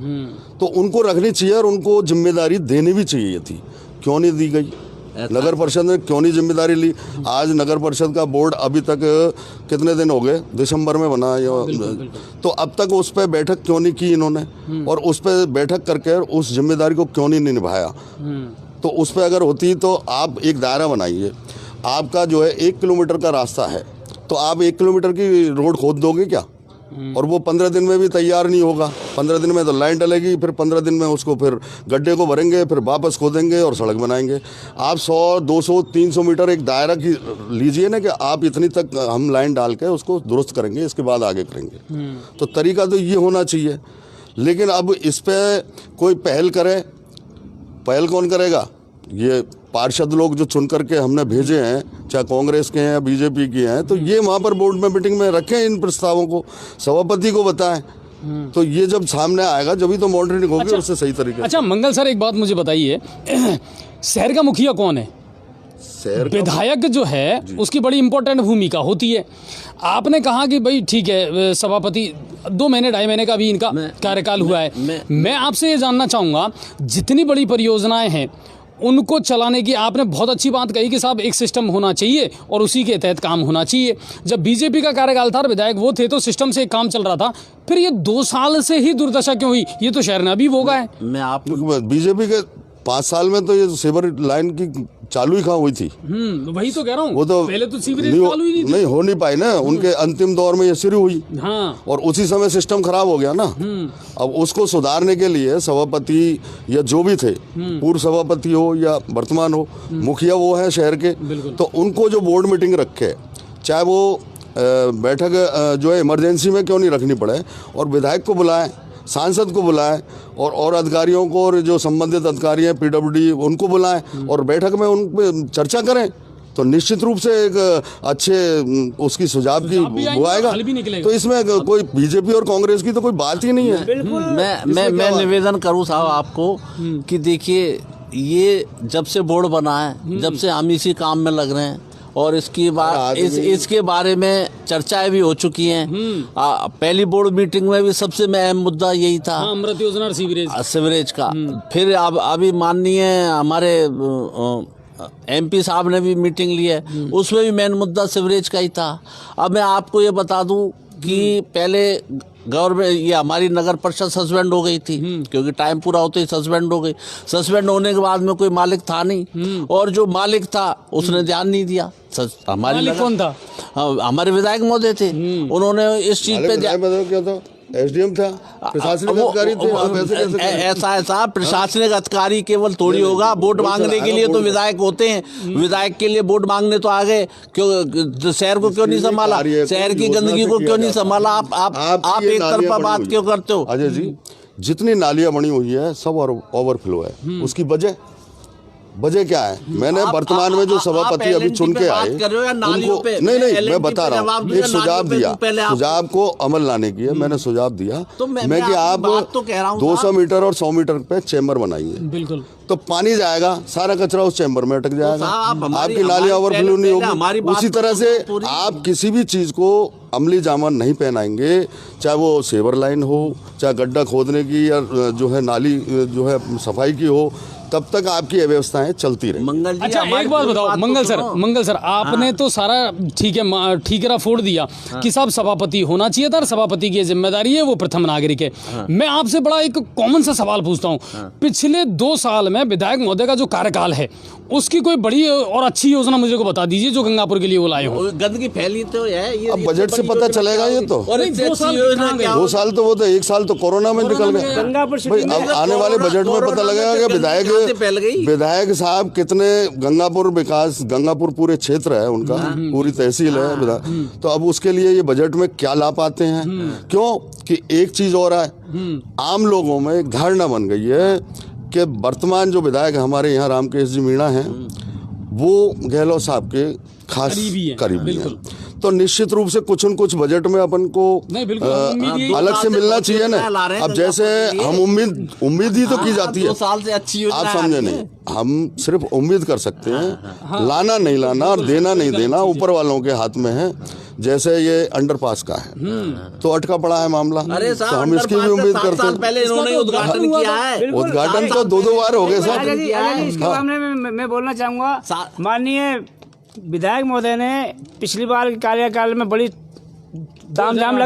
Speaker 4: तो उनको रखनी चाहिए और उनको जिम्मेदारी देनी भी चाहिए थी। क्यों नहीं दी गई? नगर परिषद ने क्यों नहीं जिम्मेदारी ली? आज नगर परिषद का बोर्ड अभी तक कितने दिन हो गए, दिसंबर में बना, तो अब तक उस पर बैठक क्यों नहीं की इन्होंने? और उस पर बैठक करके उस जिम्मेदारी को क्यों नहीं निभाया? तो उस पर अगर होती तो आप एक दायरा बनाइए, आपका जो है 1 किलोमीटर का रास्ता है, तो आप 1 किलोमीटर की रोड खोद दोगे क्या? और वो 15 दिन में भी तैयार नहीं होगा। 15 दिन में तो लाइन डलेगी, फिर 15 दिन में उसको फिर गड्ढे को भरेंगे, फिर वापस खोदेंगे और सड़क बनाएंगे। आप 100, 200, 300 मीटर एक दायरा की लीजिए ना कि आप इतनी तक हम लाइन डाल के उसको दुरुस्त करेंगे, इसके बाद आगे करेंगे। तो तरीका तो ये होना चाहिए। लेकिन अब इस पर कोई पहल करे, पहल कौन करेगा? ये पार्षद लोग जो चुन करके हमने भेजे हैं, चाहे कांग्रेस के हैं या बीजेपी के हैं, तो ये वहाँ पर बोर्ड में मीटिंग में रखें इन प्रस्तावों को, सभापति को बताएं। तो ये जब सामने आएगा जब ही तो मॉनिटरिंग होगी।
Speaker 1: अच्छा,
Speaker 4: उससे सही तरीके से।
Speaker 1: अच्छा मंगल सर, एक बात मुझे बताइए, शहर का मुखिया कौन है?
Speaker 4: शहर का
Speaker 1: विधायक जो है उसकी बड़ी इंपॉर्टेंट भूमिका होती है। आपने कहा कि भाई ठीक है, सभापति 2 महीने 2.5 महीने का भी इनका कार्यकाल हुआ है। मैं आपसे ये जानना चाहूँगा, जितनी बड़ी परियोजनाएं हैं उनको चलाने की आपने बहुत अच्छी बात कही कि साहब एक सिस्टम होना चाहिए और उसी के तहत काम होना चाहिए। जब बीजेपी का कार्यकाल था और विधायक वो थे तो सिस्टम से काम चल रहा था, फिर ये 2 साल से ही दुर्दशा क्यों हुई? ये तो शहर ने अभी भोगा है।
Speaker 3: मैं आप
Speaker 4: बीजेपी के 5 साल में तो ये सीवर लाइन की चालू ही कहाँ हुई थी?
Speaker 1: वही तो कह रहा हूँ,
Speaker 4: वो तो
Speaker 1: पहले तो सीवरेज चालू ही नहीं थी।
Speaker 4: नहीं हो नहीं पाई ना, उनके अंतिम दौर में ये शुरू हुई।
Speaker 1: हाँ,
Speaker 4: और उसी समय सिस्टम खराब हो गया ना। अब उसको सुधारने के लिए सभापति या जो भी थे, पूर्व सभापति हो या वर्तमान हो, मुखिया वो है शहर के, तो उनको जो बोर्ड मीटिंग रखे, चाहे वो बैठक जो है इमरजेंसी में क्यों नहीं रखनी पड़े, और विधायक को बुलाएं, सांसद को बुलाएं, और अधिकारियों को, और जो संबंधित अधिकारी हैं पीडब्ल्यूडी उनको बुलाएं और बैठक में उन पे चर्चा करें, तो निश्चित रूप से एक अच्छे उसकी सुझाव की वो आएगा। तो इसमें कोई बीजेपी और कांग्रेस की तो कोई बात ही नहीं है।
Speaker 2: बिल्कुल।
Speaker 3: मैं निवेदन करूं साहब आपको कि देखिए, ये जब से बोर्ड बना है, जब से हम इसी काम में लग रहे हैं, और इसके बारे में चर्चाएं भी हो चुकी हैं। पहली बोर्ड मीटिंग में भी सबसे अहम मुद्दा यही था,
Speaker 1: अमृत योजना और
Speaker 3: सीवरेज का। फिर अब अभी माननीय हमारे MP साहब ने भी मीटिंग ली है, उसमें भी मेन मुद्दा सीवरेज का ही था। अब मैं आपको ये बता दूं कि पहले गवर्नमेंट, ये हमारी नगर परिषद सस्पेंड हो गई थी, क्योंकि टाइम पूरा होते ही सस्पेंड हो गई। सस्पेंड होने के बाद में कोई मालिक था नहीं, और जो मालिक था उसने ध्यान नहीं दिया। हमारी
Speaker 1: मालिक कौन था?
Speaker 3: हमारे विधायक महोदय थे, उन्होंने इस चीज पे
Speaker 4: क्या था? SDM था, प्रशासनिक अधिकारी थे। आप ऐसे कैसे
Speaker 3: ऐसा है साहब, प्रशासनिक अधिकारी केवल थोड़ी होगा। वोट मांगने के लिए तो विधायक होते हैं, विधायक के लिए वोट मांगने तो आ गए। क्यों शहर को क्यों नहीं संभाला? शहर की गंदगी को क्यों नहीं संभाला? आप एक तरफा बात क्यों करते हो?
Speaker 4: अजय जी, जितनी नालियां बनी हुई है सब ओवरफ्लो है। उसकी वजह क्या है? मैंने वर्तमान में जो सभापति अभी चुन के आए उनको नहीं मैं बता रहा हूँ, एक सुझाव दिया, सुझाव को अमल लाने की है। मैंने सुझाव दिया मैं कि आप 200 मीटर और 100 मीटर पे चैम्बर बनाइए,
Speaker 1: बिल्कुल,
Speaker 4: तो पानी जाएगा, सारा कचरा उस चैम्बर में अटक जाएगा, आपकी नालियां ओवरफ्लो नहीं होगी। उसी तरह से आप किसी भी चीज को अमली जामन नहीं पहनाएंगे, चाहे वो सेवर लाइन हो, चाहे गड्ढा खोदने की या जो है नाली जो है सफाई की हो, तब तक आपकी व्यवस्थाएं चलती रही।
Speaker 3: मंगल जी,
Speaker 1: अच्छा एक बात बताओ मंगल सर, आपने तो सारा ठीकरा फोड़ दिया कि साहब सभापति होना चाहिए था, सभापति की जिम्मेदारी है, वो प्रथम नागरिक है। मैं आपसे बड़ा एक कॉमन सा सवाल पूछता हूँ, पिछले 2 साल में विधायक महोदय का जो कार्यकाल है उसकी कोई बड़ी और अच्छी योजना मुझे को बता दीजिए जो गंगापुर के लिए वो लाए हो।
Speaker 3: गंदगी फैली तो है, ये
Speaker 4: अब बजट से पता चलेगा ये तो।
Speaker 1: 2
Speaker 4: साल तो वो तो 1 साल तो कोरोना में निकल गया। अब आने वाले बजट में पता लगेगा कि विधायक साहब कितने गंगापुर पूरे क्षेत्र है उनका, पूरी तहसील है, तो अब उसके लिए ये बजट में क्या ला पाते हैं? क्यों कि एक चीज और है, आम लोगों में एक धारणा बन गई है कि वर्तमान जो विधायक हमारे यहाँ रामकेश जी मीणा हैं वो गहलोत साहब के खास करीबी हैं। तो निश्चित रूप से कुछ न कुछ बजट में अपन को अलग से मिलना चाहिए ना। अब जैसे हम उम्मीद ही तो की जाती है,
Speaker 3: 2 साल से अच्छी
Speaker 4: आप समझे नहीं, हम सिर्फ उम्मीद कर सकते हैं, लाना नहीं लाना और देना नहीं देना ऊपर वालों के हाथ में है। जैसे ये अंडरपास का है तो अटका पड़ा है मामला, तो हम इसकी भी उम्मीद करते हैं।
Speaker 3: पहले इन्होंने उद्घाटन किया है,
Speaker 4: उद्घाटन तो 2 बार हो गए साहब।
Speaker 2: इसके मामले में मैं बोलना चाहूँगा, माननीय विधायक महोदय ने पिछली बार के कार्यकाल में बड़ी ताम झाम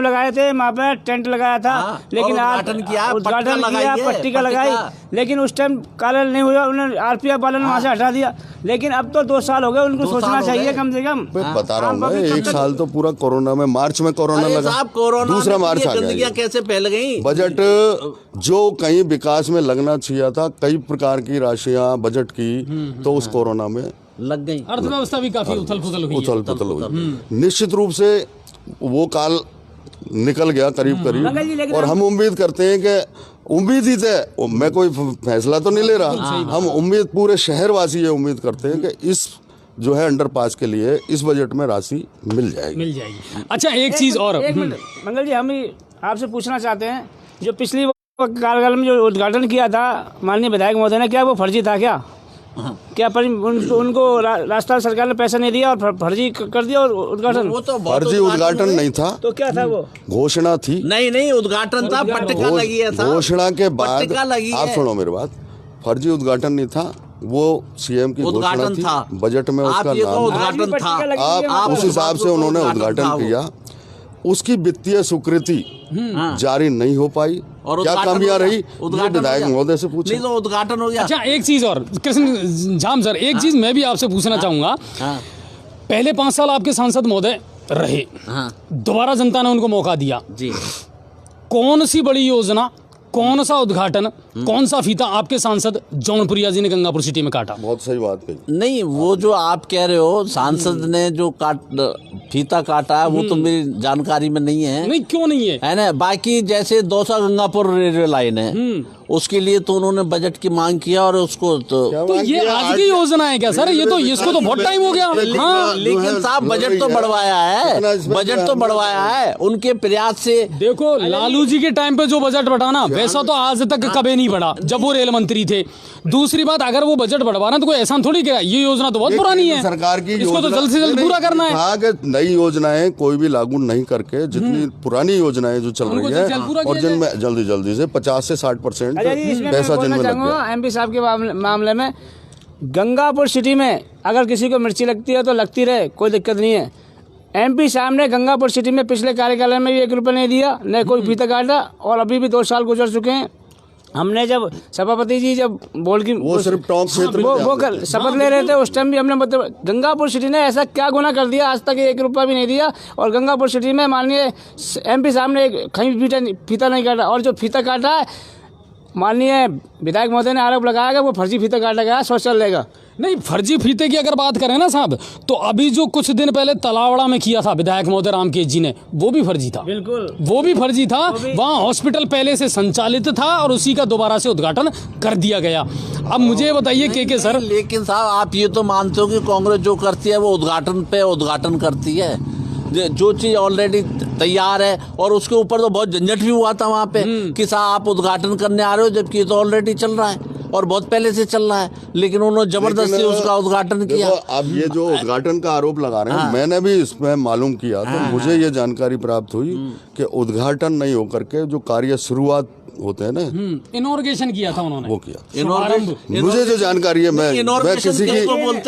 Speaker 2: लगाए थे, वहाँ पे टेंट लगाया था।
Speaker 3: हाँ,
Speaker 2: लेकिन
Speaker 3: और उद्घाटन किया,
Speaker 2: पट्टी का लगाई, लेकिन उस टाइम कार्य नहीं हुआ, उन्होंने आरपीएफ वालों ने वहाँ से हटा दिया। लेकिन अब तो 2 साल हो गए, उनको सोचना चाहिए कम से कम।
Speaker 4: बता रहा हूँ मैं, 1 साल तो पूरा कोरोना में, मार्च में कोरोना लगा, दूसरा मार्च आ गया,
Speaker 3: कैसे फैल गई।
Speaker 4: बजट जो कहीं विकास में लगना चाहिए था, कई प्रकार की राशियां बजट की, तो उस कोरोना में
Speaker 3: लग गई।
Speaker 1: अर्थव्यवस्था भी काफी उथल पुथल हुई।
Speaker 4: निश्चित रूप से वो काल निकल गया करीब करीब, और हम उम्मीद करते हैं कि उम्मीद ही थे, मैं कोई फैसला तो नहीं ले रहा, हम उम्मीद, पूरे शहरवासी ये उम्मीद करते हैं कि इस जो है अंडरपास के लिए इस बजट में राशि मिल जाएगी।
Speaker 1: अच्छा, एक चीज और,
Speaker 2: एक मिनट मंगल जी, हम आपसे पूछना चाहते हैं, जो पिछली कार्यकाल में जो उद्घाटन किया था माननीय विधायक महोदय ने, क्या वो फर्जी था क्या? क्या उनको राजस्थान सरकार ने पैसा नहीं दिया और फर्जी कर दिया और उद्घाटन?
Speaker 3: वो तो
Speaker 4: फर्जी उद्घाटन नहीं था,
Speaker 2: तो क्या था वो?
Speaker 4: घोषणा थी।
Speaker 3: नहीं उद्घाटन था, पट्टिका लगी है था।
Speaker 4: घोषणा के बाद आप सुनो मेरी बात, फर्जी उद्घाटन नहीं था, वो सीएम की घोषणा थी, बजट में उसका नाम
Speaker 3: उद्घाटन था।
Speaker 4: आप उस हिसाब से उन्होंने उद्घाटन किया, उसकी वित्तीय स्वीकृति जारी नहीं हो पाई,
Speaker 3: और
Speaker 4: क्या कमियां रही, ये विधायक महोदय से पूछे।
Speaker 3: नहीं तो उद्घाटन हो गया।
Speaker 1: अच्छा, एक चीज और कृष्ण झाम सर, एक चीज मैं भी आपसे पूछना चाहूंगा। पहले 5 साल आपके सांसद महोदय रहे, दोबारा जनता ने उनको मौका दिया
Speaker 3: जी,
Speaker 1: कौन सी बड़ी योजना, कौन सा उद्घाटन, कौन सा फीता आपके सांसद जौनपुरिया जी ने गंगापुर सिटी में काटा?
Speaker 4: बहुत सही बात कही।
Speaker 3: नहीं, वो जो आप कह रहे हो सांसद ने जो फीता काटा है, वो तो मेरी जानकारी में नहीं है।
Speaker 1: नहीं, क्यों नहीं है
Speaker 3: ना? बाकी जैसे दौसा गंगापुर रेलवे लाइन है, उसके लिए तो उन्होंने बजट की मांग किया, और उसको
Speaker 1: तो ये आज की योजना है क्या सर? ये तो इसको तो बहुत टाइम हो गया। हाँ,
Speaker 3: लेकिन साहब बजट तो बढ़वाया है, बजट तो बढ़वाया है उनके प्रयास से।
Speaker 1: देखो, लालू जी के टाइम पे जो बजट बढ़ा ना, वैसा तो आज तक कभी नहीं बढ़ा जब वो रेल मंत्री थे। दूसरी बात, अगर वो बजट बढ़वाना तो कोई ऐसा थोड़ी क्या, ये योजना तो बहुत पुरानी है,
Speaker 4: सरकार की
Speaker 1: इसको तो जल्द से जल्द पूरा करना है।
Speaker 4: नई योजनाएं कोई भी लागू नहीं करके, जितनी पुरानी योजनाएं जो चल रही है, और जिनमें जल्दी से 50 से 60% पैसा जिनमें लग गया।
Speaker 2: एमपी साहब के मामले में, गंगापुर सिटी में अगर किसी को मिर्ची लगती है तो लगती रहे, कोई दिक्कत नहीं है। एमपी साहब ने गंगापुर सिटी में पिछले कार्यकाल में भी 1 रुपया नहीं दिया, न कोई फीता काटा, और अभी भी 2 साल गुजर चुके हैं। हमने जब सभापति जी जब बोर्ड की
Speaker 4: वो सिर्फ टॉप क्षेत्र
Speaker 2: वो शपथ ले रहे थे, उस टाइम भी हमने मतलब गंगापुर सिटी ने ऐसा क्या गुनाह कर दिया, आज तक 1 रुपया भी नहीं दिया। और गंगापुर सिटी में माननीय एमपी साहब ने कहीं फीता नहीं काटा, और जो फीता काटा है माननीय विधायक महोदय ने आरोप लगाया कि वो फर्जी फीता काटा गया, शौचालय का।
Speaker 1: नहीं, फर्जी फीते की अगर बात करें ना साहब, तो अभी जो कुछ दिन पहले तलावड़ा में किया था विधायक महोदय रामकेश जी ने, वो भी फर्जी था।
Speaker 2: बिल्कुल,
Speaker 1: वो भी फर्जी था। वहाँ हॉस्पिटल पहले से संचालित था और उसी का दोबारा से उद्घाटन कर दिया गया। अब मुझे बताइए के सर,
Speaker 3: लेकिन साहब आप ये तो मानते हो कि कांग्रेस जो करती है वो उद्घाटन पे उद्घाटन करती है, जो चीज ऑलरेडी तैयार है, और उसके ऊपर तो बहुत झंझट भी हुआ था वहाँ पे कि साहब आप उद्घाटन करने आ रहे हो, जबकि ये तो ऑलरेडी चल रहा है और बहुत पहले से चल रहा है, लेकिन उन्होंने जबरदस्ती उसका उद्घाटन किया।
Speaker 4: अब ये जो उद्घाटन का आरोप लगा रहे हैं, मैंने भी इसमें मालूम किया, तो मुझे ये जानकारी प्राप्त हुई कि उद्घाटन नहीं होकर के जो कार्य शुरुआत होते हैं ना,
Speaker 1: इनॉर्गेशन किया था उन्होंने,
Speaker 4: वो किया। मुझे जो जानकारी है, मैं किसी की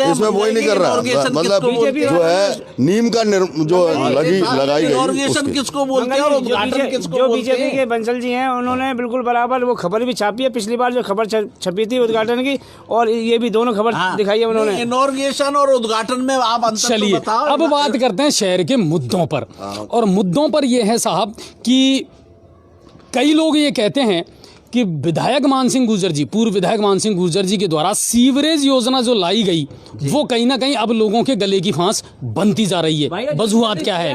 Speaker 4: इसमें वो ही नहीं कर रहा, मतलब जो है नीम का जो लगाई गई,
Speaker 3: किसको बोलते हैं और उद्घाटन किसको बोलते हैं?
Speaker 2: जो बीजेपी के बंसल जी हैं, उन्होंने बिल्कुल बराबर वो खबर भी छापी है, पिछली बार जो खबर छपी थी उद्घाटन की, और ये भी दोनों खबर दिखाई है उन्होंने।
Speaker 3: इनॉर्गेशन और उद्घाटन में आप अंतर
Speaker 1: चलिए अब बात करते हैं शहर के मुद्दों पर। और मुद्दों पर ये है साहब कि कई लोग ये कहते हैं कि विधायक मान सिंह गुर्जर जी, पूर्व विधायक मान सिंह गुर्जर जी के द्वारा सीवरेज योजना जो लाई गई, वो कहीं ना कहीं अब लोगों के गले की फांस बनती जा रही है। वजूहात क्या है?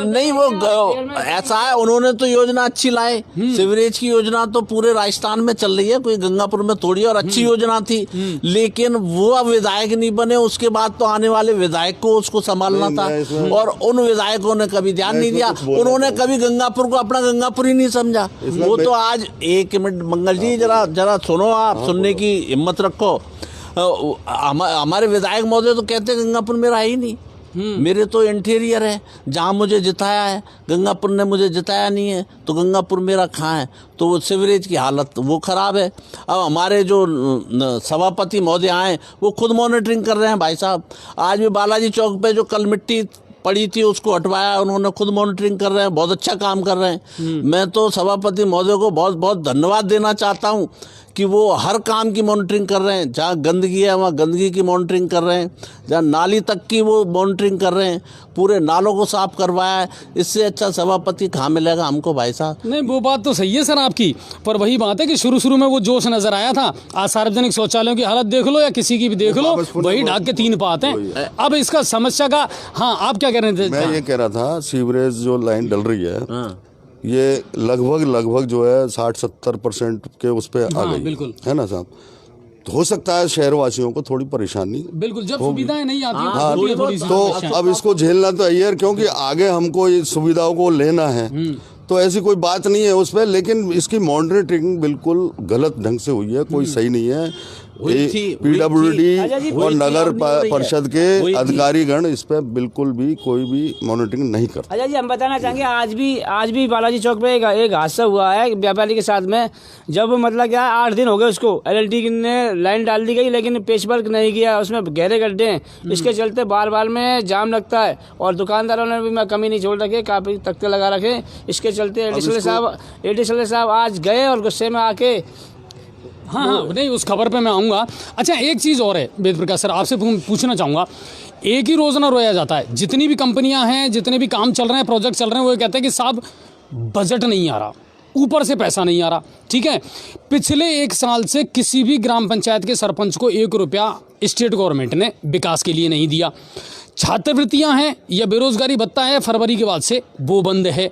Speaker 3: नहीं, वो ऐसा है, उन्होंने तो योजना अच्छी लाए, सीवरेज की योजना तो पूरे राजस्थान में चल रही है, कोई गंगापुर में थोड़ी, और अच्छी योजना थी, लेकिन वो अब विधायक नहीं बने, उसके बाद तो आने वाले विधायक को उसको संभालना था, और उन विधायकों ने कभी ध्यान नहीं दिया, उन्होंने कभी गंगापुर को अपना गंगापुर ही नहीं समझा। वो तो आज एक मंगल जी जरा सुनो, आप सुनने की हिम्मत रखो। हमारे विधायक महोदय तो कहते हैं गंगापुर मेरा है ही नहीं, मेरे तो इंटीरियर है, जहाँ मुझे जिताया है, गंगापुर ने मुझे जिताया नहीं है, तो गंगापुर मेरा कहाँ है? तो वो सीवरेज की हालत वो खराब है। अब हमारे जो सभापति महोदय आए, वो खुद मॉनिटरिंग कर रहे हैं भाई साहब। आज भी बालाजी चौक पे जो कल मिट्टी पड़ी थी उसको हटवाया, उन्होंने खुद मॉनिटरिंग कर रहे हैं, बहुत अच्छा काम कर रहे हैं। मैं तो सभापति महोदय को बहुत बहुत धन्यवाद देना चाहता हूँ कि वो हर काम की मॉनिटरिंग कर रहे हैं। जहाँ गंदगी है वहाँ गंदगी की मॉनिटरिंग कर रहे हैं, जहाँ नाली तक की वो मॉनिटरिंग कर रहे हैं, पूरे नालों को साफ करवाया है। इससे अच्छा सभापति कहाँ मिलेगा हमको भाई साहब।
Speaker 1: नहीं, वो बात तो सही है सर आपकी, पर वही बात है कि शुरू में वो जोश नजर आया था। आज सार्वजनिक शौचालयों की हालत देख लो या किसी की भी देख लो, वही ढाक के 3 पात हैं। अब इसका समस्या का, हाँ आप क्या कह रहे थे?
Speaker 4: मैं ये कह रहा था, सीवरेज जो लाइन डल रही है ये लगभग जो है 60-70% के उस पे आ गई,
Speaker 1: बिल्कुल
Speaker 4: है ना साहब। तो हो सकता है शहरवासियों को थोड़ी परेशानी,
Speaker 1: बिल्कुल, जब सुविधाएं नहीं आती हैं,
Speaker 4: हाँ,
Speaker 1: होती है थोड़ी सी
Speaker 4: तो
Speaker 1: समस्या।
Speaker 4: अब इसको झेलना तो है, क्योंकि आगे हमको ये सुविधाओं को लेना है। तो ऐसी कोई बात नहीं है उस पर, लेकिन इसकी मॉनिटरिंग बिल्कुल गलत ढंग से हुई है, कोई सही नहीं है। PWD और नगर परिषद के अधिकारीगण इस पे बिल्कुल भी कोई भी मॉनिटरिंग नहीं करते।
Speaker 2: अच्छा जी, हम बताना चाहेंगे आज भी बालाजी चौक पे एक हादसा हुआ है व्यापारी के साथ में। जब मतलब क्या 8 दिन हो गए उसको, LLT ने लाइन डाल दी गई लेकिन पेच वर्क नहीं किया, उसमें गहरे गड्ढे हैं। इसके चलते बार में जाम लगता है और दुकानदारों ने भी कमी नहीं छोड़ रखी, काफ़ी तख्ते लगा रखे। इसके चलते एडिशनल साहब आज गए और गुस्से में आके,
Speaker 1: हाँ, नहीं उस खबर पे मैं आऊँगा। अच्छा, एक चीज़ और है वेद प्रकाश सर, आपसे पूछना चाहूँगा। एक ही रोज़ ना रोया जाता है, जितनी भी कंपनियां हैं, जितने भी काम चल रहे हैं, प्रोजेक्ट चल रहे हैं, वो ये कहते हैं कि साहब बजट नहीं आ रहा, ऊपर से पैसा नहीं आ रहा। ठीक है, पिछले 1 साल से किसी भी ग्राम पंचायत के सरपंच को 1 रुपया स्टेट गवर्नमेंट ने विकास के लिए नहीं दिया। छात्रवृत्तियाँ हैं या बेरोजगारी भत्ता है, फरवरी के बाद से वो बंद है।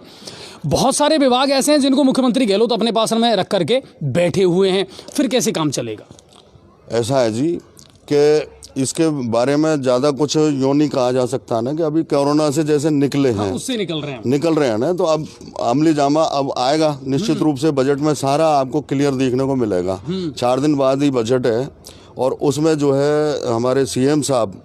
Speaker 1: बहुत सारे विभाग ऐसे हैं जिनको मुख्यमंत्री गहलोत अपने पास में रख करके बैठे हुए हैं, फिर कैसे काम चलेगा?
Speaker 4: ऐसा है जी कि इसके बारे में ज़्यादा कुछ यूँ नहीं कहा जा सकता ना, कि अभी कोरोना से जैसे निकले हैं,
Speaker 1: उससे निकल रहे हैं
Speaker 4: ना, तो अब अमली जामा अब आएगा निश्चित रूप से। बजट में सारा आपको क्लियर देखने को मिलेगा। 4 दिन बाद ही बजट है और उसमें जो है हमारे CM साहब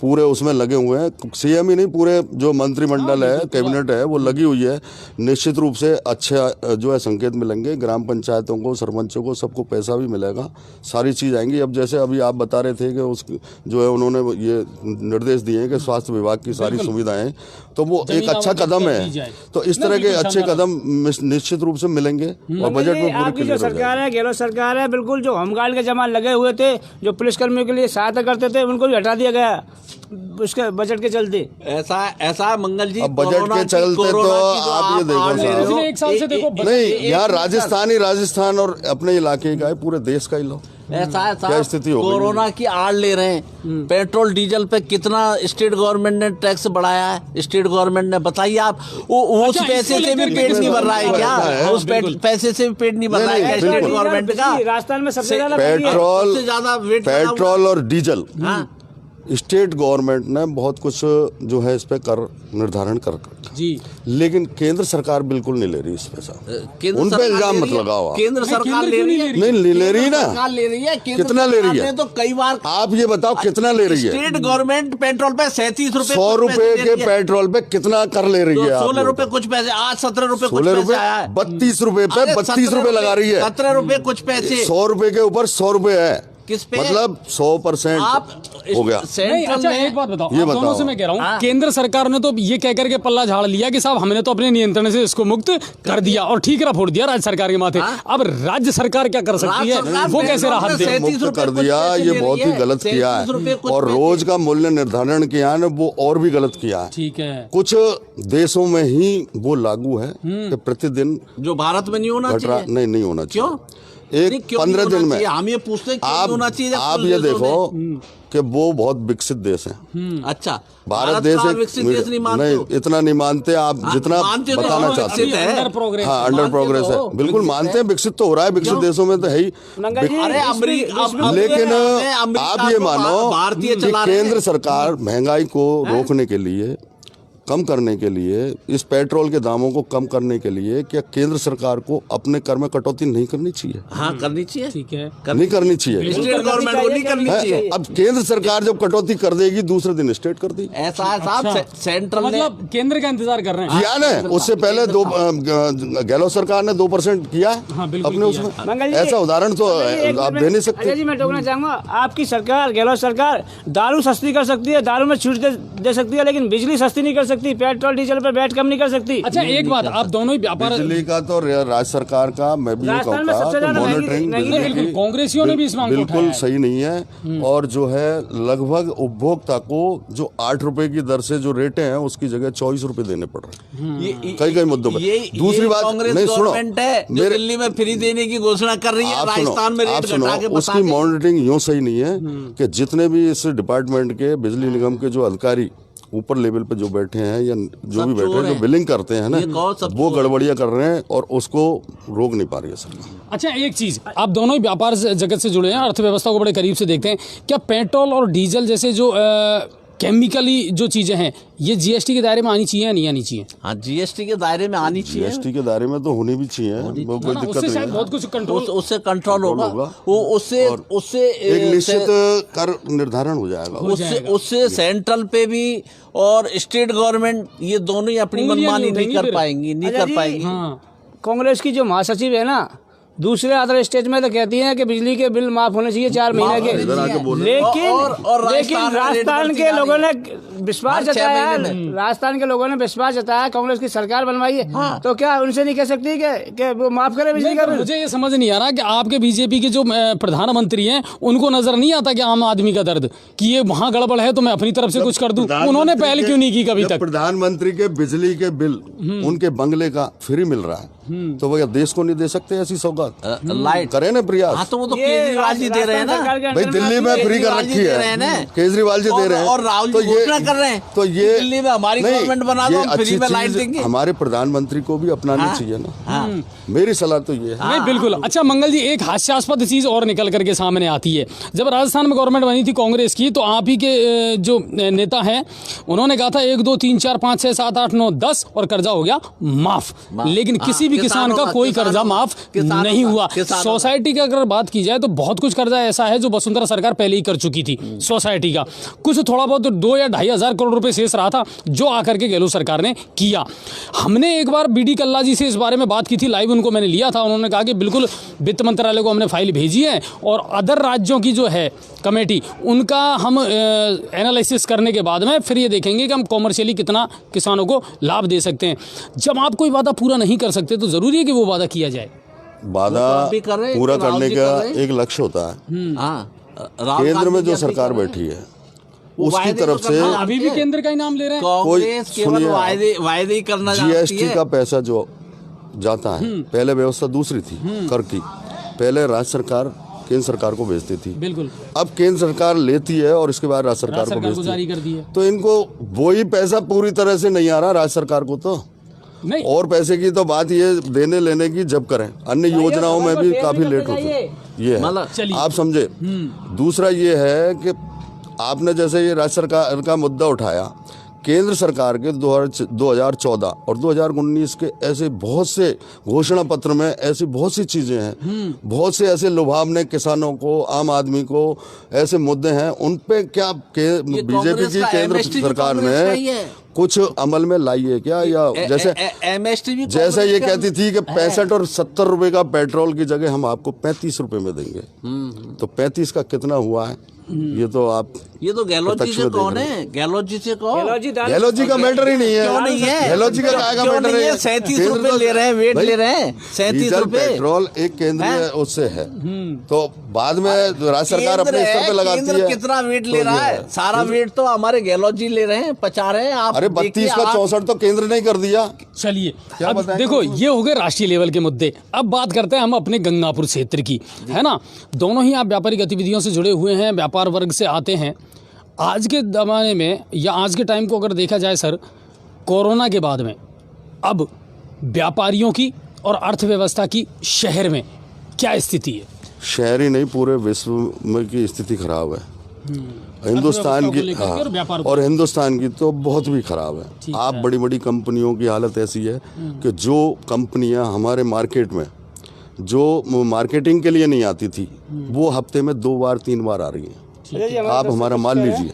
Speaker 4: पूरे उसमें लगे हुए हैं। CM ही नहीं, पूरे जो मंत्रिमंडल है, कैबिनेट है, वो लगी हुई है। निश्चित रूप से अच्छा जो है संकेत मिलेंगे ग्राम पंचायतों को, सरपंचों को, सबको पैसा भी मिलेगा, सारी चीज़ आएंगी। अब जैसे अभी आप बता रहे थे कि उस जो है उन्होंने ये निर्देश दिए हैं कि स्वास्थ्य विभाग की सारी सुविधाएं, तो वो एक अच्छा कदम है। तो इस तरह के अच्छे कदम निश्चित रूप से मिलेंगे और बजट में पूरी
Speaker 2: आपकी जो सरकार है, गहलोत सरकार है, बिल्कुल जो होमगार्ड के जवान लगे हुए थे, जो पुलिसकर्मियों के लिए सहायता करते थे, उनको भी हटा दिया गया उसके बजट के चलते।
Speaker 3: ऐसा मंगल जी,
Speaker 4: अब बजट के चलते तो आप ये देखो
Speaker 1: पिछले 1 साल से देखो
Speaker 4: नहीं, यहाँ राजस्थान और अपने इलाके का है, पूरे देश का ही लो।
Speaker 3: ऐसा
Speaker 4: क्या स्थिति हो गई?
Speaker 3: कोरोना की आड़ ले रहे हैं। पेट्रोल डीजल पे कितना स्टेट गवर्नमेंट ने टैक्स बढ़ाया है, स्टेट गवर्नमेंट ने, बताइए आप। वो उस पैसे से भी पेट नहीं भर रहा है क्या? उस पैसे से भी पेट नहीं भर रहा है स्टेट गवर्नमेंट का?
Speaker 2: राजस्थान में सबसे ज्यादा
Speaker 4: पेट्रोल और डीजल स्टेट गवर्नमेंट ने बहुत कुछ जो है इस पे कर निर्धारण कर
Speaker 1: जी,
Speaker 4: लेकिन केंद्र सरकार बिल्कुल नहीं ले रही इस पैसा। उन पे इल्जाम मत लगाओ।
Speaker 3: केंद्र सरकार ले रही है,
Speaker 4: नहीं ले रही ना,
Speaker 3: ले रही है।
Speaker 4: कितना ले रही है?
Speaker 3: तो कई बार
Speaker 4: आप ये बताओ कितना ले रही है?
Speaker 3: स्टेट गवर्नमेंट पेट्रोल पे 37 रुपए,
Speaker 4: 100 रुपए के पेट्रोल पे कितना कर ले रही है?
Speaker 3: 16 रुपए कुछ पैसे, आज 17 रुपए कुछ
Speaker 4: 16
Speaker 3: पैसे आया है।
Speaker 4: 32 रुपए पे 32 रुपए लगा रही है।
Speaker 3: 17 रुपए कुछ पैसे,
Speaker 4: 100 रुपए के ऊपर 100 रुपए है,
Speaker 3: किस पे?
Speaker 4: मतलब 100% हो गया।
Speaker 1: नहीं, अच्छा एक बात बताओ,
Speaker 4: ये
Speaker 1: आप दोनों से मैं कह रहा हूँ, केंद्र सरकार ने तो ये कह करके पल्ला झाड़ लिया कि साहब हमने तो अपने नियंत्रण से इसको मुक्त कर दिया और ठीकरा फोड़ दिया राज्य सरकार के माथे। अब राज्य सरकार क्या कर सकती है? वो कैसे राहत दे?
Speaker 4: मुक्त कर दिया, ये बहुत ही गलत किया है। और रोज का मूल्य निर्धारण किया है ना, वो और भी गलत किया है।
Speaker 1: ठीक है,
Speaker 4: कुछ देशों में ही वो लागू है कि प्रतिदिन,
Speaker 3: जो भारत में नहीं होना चाहिए।
Speaker 4: नहीं होना चाहिए।
Speaker 3: क्यों?
Speaker 4: एक 15 दिन में
Speaker 3: हम ये पूछते हैं क्यों होना चाहिए?
Speaker 4: आप ये देखो कि वो बहुत विकसित देश है।
Speaker 3: अच्छा,
Speaker 4: भारत देश
Speaker 3: विकसित देश नहीं मानते?
Speaker 4: नहीं, इतना नहीं मानते आप जितना बताना चाहते हैं।
Speaker 1: अंडर प्रोग्रेस,
Speaker 4: हाँ, अंडर प्रोग्रेस है, बिल्कुल मानते हैं, विकसित तो हो रहा है, विकसित देशों में तो है ही। लेकिन आप ये मानो कि केंद्र सरकार महंगाई को रोकने के लिए, कम करने के लिए, इस पेट्रोल के दामों को कम करने के लिए, क्या केंद्र सरकार को अपने कर में कटौती नहीं करनी चाहिए?
Speaker 3: हाँ, करनी चाहिए।
Speaker 1: ठीक है,
Speaker 4: नहीं करनी चाहिए,
Speaker 3: स्टेट गवर्नमेंट को नहीं करनी चाहिए।
Speaker 4: अब केंद्र सरकार जब कटौती कर देगी, दूसरे दिन स्टेट कर दी।
Speaker 3: ऐसा है साहब, सेंट्रल
Speaker 1: मतलब केंद्र का इंतजार कर रहे हैं।
Speaker 4: किया ना, उससे पहले गहलोत सरकार ने 2% किया अपने उसमें। ऐसा उदाहरण तो आप दे नहीं सकते।
Speaker 2: जी, मैं टोकना चाहूंगा, आपकी सरकार, गहलोत सरकार दारू सस्ती कर सकती है, दारू में छूट दे सकती है, लेकिन बिजली सस्ती नहीं कर सकती, पेट्रोल डीजल पर वैट कम नहीं कर सकती।
Speaker 1: अच्छा एक बात, आप दोनों ही व्यापार,
Speaker 4: बिजली का तो राज्य सरकार का, मैं भी ये
Speaker 2: राजस्थान में
Speaker 4: कहूँगा
Speaker 2: सबसे
Speaker 4: तो
Speaker 2: ज्यादा
Speaker 4: मॉनिटरिंग
Speaker 2: महंगी-
Speaker 1: नहीं, बिल्कुल कांग्रेसियों ने भी इस मांग को
Speaker 4: बिल्कुल
Speaker 1: उठाया है।
Speaker 4: सही नहीं है। और जो है लगभग उपभोक्ता को जो 8 रुपए की दर से जो रेटें हैं उसकी जगह 24 रुपए देने पड़ रहे हैं कई मुद्दों पर। दूसरी बात,
Speaker 3: कांग्रेस
Speaker 4: नहीं सुनो,
Speaker 3: गवर्नमेंट है जो दिल्ली में फ्री देने की घोषणा कर रही है,
Speaker 4: आप
Speaker 3: राजस्थान में
Speaker 4: सुनो, आप
Speaker 3: रेट
Speaker 4: सुनो,
Speaker 3: घटा के
Speaker 4: उसकी मॉनिटरिंग यूं सही नहीं है कि जितने भी इस डिपार्टमेंट के बिजली निगम के जो अधिकारी ऊपर लेवल पे जो बैठे हैं या जो भी बैठे हैं, जो बिलिंग करते हैं ना, वो गड़बड़ियां कर रहे हैं और उसको रोक नहीं पा रही है सरकार।
Speaker 1: अच्छा एक चीज, आप दोनों ही व्यापार जगत से जुड़े हैं, अर्थव्यवस्था को बड़े करीब से देखते हैं, क्या पेट्रोल और डीजल जैसे जो केमिकली जो चीजें हैं ये जीएसटी के दायरे में आनी चाहिए या नहीं आनी चाहिए?
Speaker 3: हाँ, जीएसटी के दायरे में आनी चाहिए।
Speaker 4: जीएसटी के दायरे में तो होनी भी चाहिए, वो कोई दिक्कत
Speaker 1: उससे
Speaker 4: नहीं
Speaker 1: शायद
Speaker 4: है।
Speaker 1: बहुत कुछ कंट्रोल,
Speaker 3: उससे कंट्रोल होगा, वो उससे
Speaker 4: एक निश्चित कर निर्धारण हो जाएगा।
Speaker 3: उससे सेंट्रल पे भी और स्टेट गवर्नमेंट ये दोनों ही अपनी मनमानी नहीं कर पाएंगी, नहीं कर पाएंगी।
Speaker 2: कांग्रेस की जो महासचिव है ना, दूसरे अदर स्टेट में तो कहती हैं कि बिजली के बिल माफ होने चाहिए 4 महीने के, लेकिन राजस्थान के लोगों ने विश्वास जताया है, राजस्थान के लोगों ने विश्वास जताया, कांग्रेस की सरकार बनवाई है, तो क्या उनसे नहीं कह सकती कि वो माफ करे बिजली का बिल?
Speaker 1: मुझे ये समझ नहीं आ रहा कि आपके बीजेपी के जो प्रधानमंत्री हैं उनको नजर नहीं आता कि आम आदमी का दर्द, कि ये वहाँ गड़बड़ है तो मैं अपनी तरफ से कुछ कर दूं। उन्होंने पहल क्यों नहीं की कभी तक?
Speaker 4: प्रधानमंत्री के बिजली के बिल उनके बंगले का फ्री मिल रहा है, तो वो देश को नहीं दे सकते ऐसी सौगात?
Speaker 3: लाइट
Speaker 4: करे ना प्रयास।
Speaker 3: हाँ, तो वो तो केजरीवाल जी दे रहे हैं ना
Speaker 4: भाई, दिल्ली में फ्री कर रखी है, केजरीवाल जी दे रहे हैं,
Speaker 3: और राहुल जी घोषणा कर रहे हैं
Speaker 4: तो ये
Speaker 3: दिल्ली में हमारी गवर्नमेंट बना दो, हम फ्री में लाइट देंगे।
Speaker 4: हमारे प्रधानमंत्री को भी अपनानी चाहिए ना। मेरी सलाह तो ये है।
Speaker 1: नहीं बिल्कुल। अच्छा मंगल जी, एक हास्यास्पद चीज और निकल करके सामने आती है। जब राजस्थान में गवर्नमेंट बनी थी कांग्रेस की, तो आप ही के जो नेता हैं उन्होंने कहा था 1 2 3 4 5 6 7 8 9 10 और कर्जा हो गया माफ, लेकिन किसी भी किसान का कोई कर्जा माफ नहीं हुआ। सोसाइटी की अगर बात की जाए तो बहुत कुछ कर्जा ऐसा है जो वसुंधरा सरकार पहले ही कर चुकी थी सोसाइटी का। कुछ थोड़ा बहुत 2 या 2.5 हजार करोड़ रुपए शेष रहा था जो आकर के गहलोत सरकार ने किया। हमने एक बार बीडी कल्ला जी से इस बारे में बात की थी, लाइव उनको मैंने लिया था। उन्होंने कहा कि बिल्कुल वित्त मंत्रालय को हमने फाइल भेजी है और अदर राज्यों की जो है कमेटी, उनका हम एनालिसिस करने के बाद में फिर ये देखेंगे कि हम कॉमर्शियली कितना किसानों को लाभ दे सकते हैं। जब आप कोई वादा पूरा नहीं कर सकते तो जरूरी है कि वो वादा किया जाए।
Speaker 4: वादा पूरा करने का एक लक्ष्य होता है। केंद्र में जो सरकार बैठी है उसकी तरफ से
Speaker 1: अभी भी केंद्र का ही नाम ले रहे हैं।
Speaker 3: कांग्रेस केवल वायदे ही करना चाहती है।
Speaker 4: जीएसटी का पैसा जो जाता है, पहले व्यवस्था दूसरी थी कर की, पहले राज्य सरकार केंद्र सरकार को भेजती थी,
Speaker 1: बिल्कुल।
Speaker 4: अब केंद्र सरकार लेती है और इसके बाद राज्य सरकार को भेजती
Speaker 1: जारी कर दी है।
Speaker 4: तो इनको वही पैसा पूरी तरह से नहीं आ रहा राज्य सरकार को, तो
Speaker 1: नहीं,
Speaker 4: और पैसे की तो बात ये देने लेने की जब करें, अन्य योजनाओं में भी काफी लेट होते ये है, आप समझे। दूसरा ये है कि आपने जैसे ये राज्य सरकार का मुद्दा उठाया, केंद्र सरकार के 2014 और 2019 के ऐसे बहुत से घोषणा पत्र में ऐसी बहुत सी चीजें हैं, बहुत से ऐसे लुभावने किसानों को, आम आदमी को ऐसे मुद्दे हैं, उन पे क्या बीजेपी की केंद्र सरकार ने कुछ अमल में लाई है क्या? या जैसे जैसे ये कहती थी कि 65 और 70 रुपए का पेट्रोल की जगह हम आपको 35 रुपए में देंगे, तो 35 का कितना हुआ है ये तो आप,
Speaker 3: ये तो गहलोत जी से कौन है? गहलोत जी से कौन?
Speaker 4: गहलोत जी का मैटर ही नहीं है।
Speaker 3: क्यों नहीं है?
Speaker 4: गहलोत जी का क्या मैटर है?
Speaker 3: 37 रुपए ले रहे हैं, वेट ले रहे हैं 37 रुपए।
Speaker 4: पेट्रोल एक केंद्रीय उससे है, तो बाद में राज्य सरकार अपने स्तर पे लगाती है।
Speaker 3: कितना वेट ले रहा है? सारा वेट तो हमारे गहलोत जी ले रहे हैं, पचा रहे हैं। आप
Speaker 4: 32 का 64 तो केंद्र ने कर दिया।
Speaker 1: चलिए अब देखो, ये हो गए राष्ट्रीय लेवल के मुद्दे। अब बात करते हैं हम अपने गंगापुर क्षेत्र की, है ना। दोनों ही आप व्यापारिक गतिविधियों से जुड़े हुए हैं, व्यापार वर्ग से आते हैं। आज के ज़माने में या आज के टाइम को अगर देखा जाए सर, कोरोना के बाद में अब व्यापारियों की और अर्थव्यवस्था की शहर में क्या स्थिति है?
Speaker 4: शहर ही नहीं, पूरे विश्व में की स्थिति खराब है। हिंदुस्तान की और हिंदुस्तान की तो बहुत भी खराब है। आप बड़ी बड़ी कंपनियों की हालत ऐसी है कि जो कंपनियां हमारे मार्केट में जो मार्केटिंग के लिए नहीं आती थी, वो हफ्ते में 2 बार 3 बार आ रही हैं। आप हमारा माल लीजिए,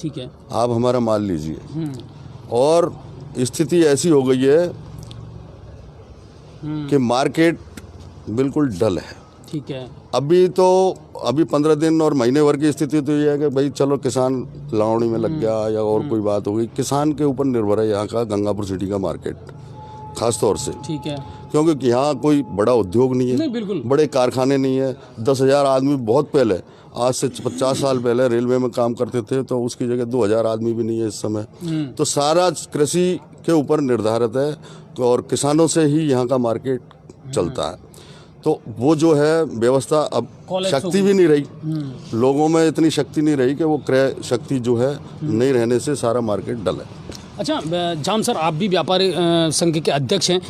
Speaker 1: ठीक है,
Speaker 4: आप हमारा माल लीजिए। और स्थिति ऐसी हो गई है कि मार्केट बिल्कुल डल है।
Speaker 1: ठीक है।
Speaker 4: अभी 15 दिन और महीने भर की स्थिति तो ये है कि भाई चलो किसान लावणी में लग गया या और कोई बात हो गई। किसान के ऊपर निर्भर है यहाँ का गंगापुर सिटी का मार्केट खास तौर से,
Speaker 1: ठीक है।
Speaker 4: क्योंकि यहाँ कोई बड़ा उद्योग नहीं है,
Speaker 1: नहीं, बिल्कुल।
Speaker 4: बड़े कारखाने नहीं है। 10,000 आदमी बहुत पहले, आज से 50 साल पहले रेलवे में काम करते थे, तो उसकी जगह 2,000 आदमी भी नहीं है इस समय। तो सारा कृषि के ऊपर निर्धारित है और किसानों से ही यहाँ का मार्केट चलता है। तो वो जो है व्यवस्था अब शक्ति भी नहीं रही, लोगों में इतनी शक्ति नहीं रही कि वो क्रय शक्ति जो है नहीं रहने से सारा मार्केट डल है।
Speaker 1: अच्छा जाम सर, आप भी व्यापारी संघ के अध्यक्ष हैं,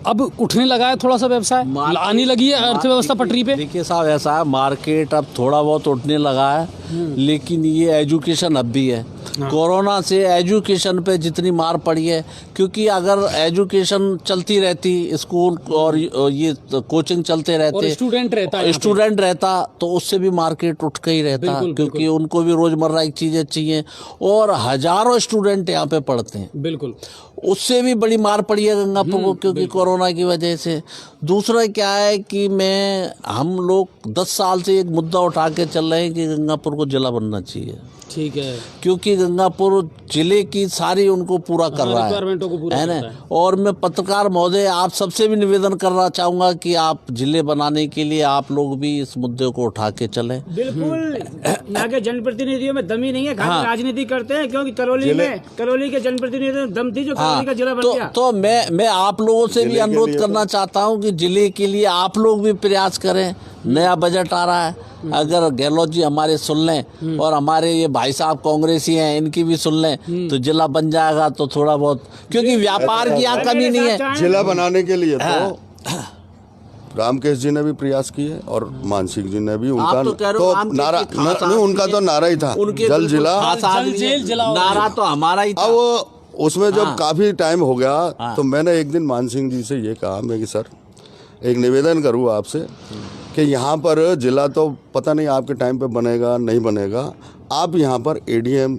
Speaker 1: अब उठने लगा है थोड़ा सा व्यवसाय, आने लगी है अर्थव्यवस्था पटरी पे?
Speaker 3: देखिए साहब, ऐसा है मार्केट अब थोड़ा बहुत उठने लगा है, लेकिन ये एजुकेशन अब भी है। कोरोना से एजुकेशन पे जितनी मार पड़ी है, क्योंकि अगर एजुकेशन चलती रहती, स्कूल और ये कोचिंग चलते रहते, स्टूडेंट रहता तो उससे भी मार्केट उठ के ही रहता, क्योंकि उनको भी रोजमर्रा की चीजें चाहिए और हजारों स्टूडेंट यहाँ पे पढ़ते हैं।
Speaker 1: बिल्कुल,
Speaker 3: उससे भी बड़ी मार पड़ी है गंगापुर को, क्योंकि कोरोना की वजह से। दूसरा क्या है कि हम लोग 10 साल से एक मुद्दा उठा के चल रहे हैं कि गंगापुर को जिला बनना चाहिए।
Speaker 1: ठीक है,
Speaker 3: क्योंकि गंगापुर जिले की सारी उनको पूरा कर रहा है ना। और मैं पत्रकार महोदय आप सबसे भी निवेदन करना चाहूंगा कि आप जिले बनाने के लिए आप लोग भी इस मुद्दे को उठा के चलें।
Speaker 2: बिल्कुल, यहाँ के जनप्रतिनिधियों में दम ही नहीं है, खाली राजनीति करते हैं, क्योंकि करौली के जनप्रतिनिधियों में दम थी जो करौली का जिला बन गया।
Speaker 3: तो मैं आप लोगों से भी अनुरोध करना चाहता हूँ कि जिले के लिए आप लोग भी प्रयास करें। नया बजट आ रहा है, अगर गहलोत जी हमारे सुन लें और हमारे ये भाई साहब कांग्रेसी हैं इनकी भी सुन लें तो जिला बन जाएगा। तो थोड़ा बहुत, क्योंकि व्यापार की यहाँ कमी नहीं है।
Speaker 4: जिला बनाने के लिए तो रामकेश जी ने भी प्रयास किए और मान सिंह जी ने भी, उनका तो नारा नहीं, उनका तो नारा ही था जल जिला,
Speaker 3: नारा तो हमारा ही था।
Speaker 4: अब उसमें जब काफी टाइम हो गया तो मैंने एक दिन मान सिंह जी से ये कहा मैं कि सर एक निवेदन करूँ आपसे कि यहाँ पर जिला तो पता नहीं आपके टाइम पे बनेगा नहीं बनेगा, आप यहाँ पर एडीएम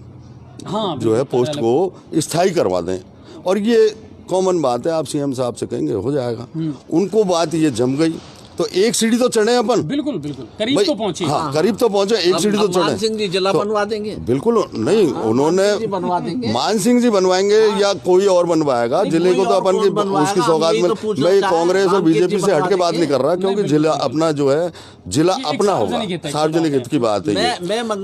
Speaker 4: जो है पोस्ट को स्थायी करवा दें। और ये कॉमन बात है, आप सीएम साहब से कहेंगे हो जाएगा। उनको बात ये जम गई तो एक सीढ़ी तो चढ़े अपन।
Speaker 1: बिल्कुल बिल्कुल, करीब तो पहुंचे।
Speaker 4: हाँ, करीब तो पहुंचे, एक सीढ़ी तो चढ़े।
Speaker 3: मान सिंह जी जिला बनवा देंगे?
Speaker 4: बिल्कुल नहीं, उन्होंने मान सिंह जी बनवाएंगे या कोई और बनवाएगा। जिले को तो अपन की उसकी सौगात में, मैं कांग्रेस और बीजेपी से हटके बात नहीं कर रहा, क्योंकि जिला अपना जो है जिला अपना होगा, सार्वजनिक हित की बात है।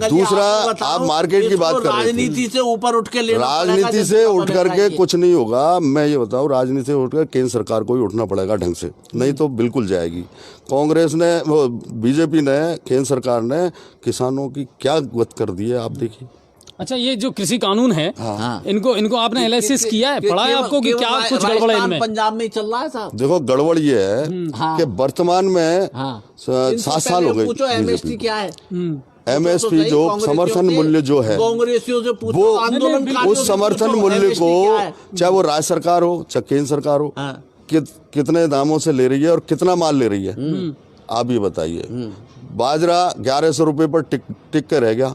Speaker 4: दूसरा, आप मार्केट की बात कर रहे हैं,
Speaker 3: राजनीति से ऊपर उठ के,
Speaker 4: राजनीति से उठ करके कुछ नहीं होगा। मैं ये बताऊं, राजनीति से उठकर केंद्र सरकार को ही उठना पड़ेगा ढंग से, नहीं तो बिल्कुल जाएगी। कांग्रेस ने, बीजेपी ने, केंद्र सरकार ने किसानों की क्या गत कर दी है आप देखिए।
Speaker 1: अच्छा, ये जो कृषि कानून है, इनको आपने एनालिसिस किया है, पढ़ा है आपको कि क्या कुछ गड़बड़ है इनमें?
Speaker 3: पंजाब में चल रहा है साहब।
Speaker 4: देखो गड़बड़ ये है कि वर्तमान में 7 साल हो गए।
Speaker 3: एमएसपी क्या है?
Speaker 4: एमएसपी जो समर्थन मूल्य जो है,
Speaker 3: कांग्रेसियों से
Speaker 4: वो उस समर्थन मूल्य को, चाहे वो राज्य सरकार हो चाहे केंद्र सरकार हो, कितने दामों से ले रही है और कितना माल ले रही है, आप ये बताइए। बाजरा 1100 रुपए पर टिक के रह गया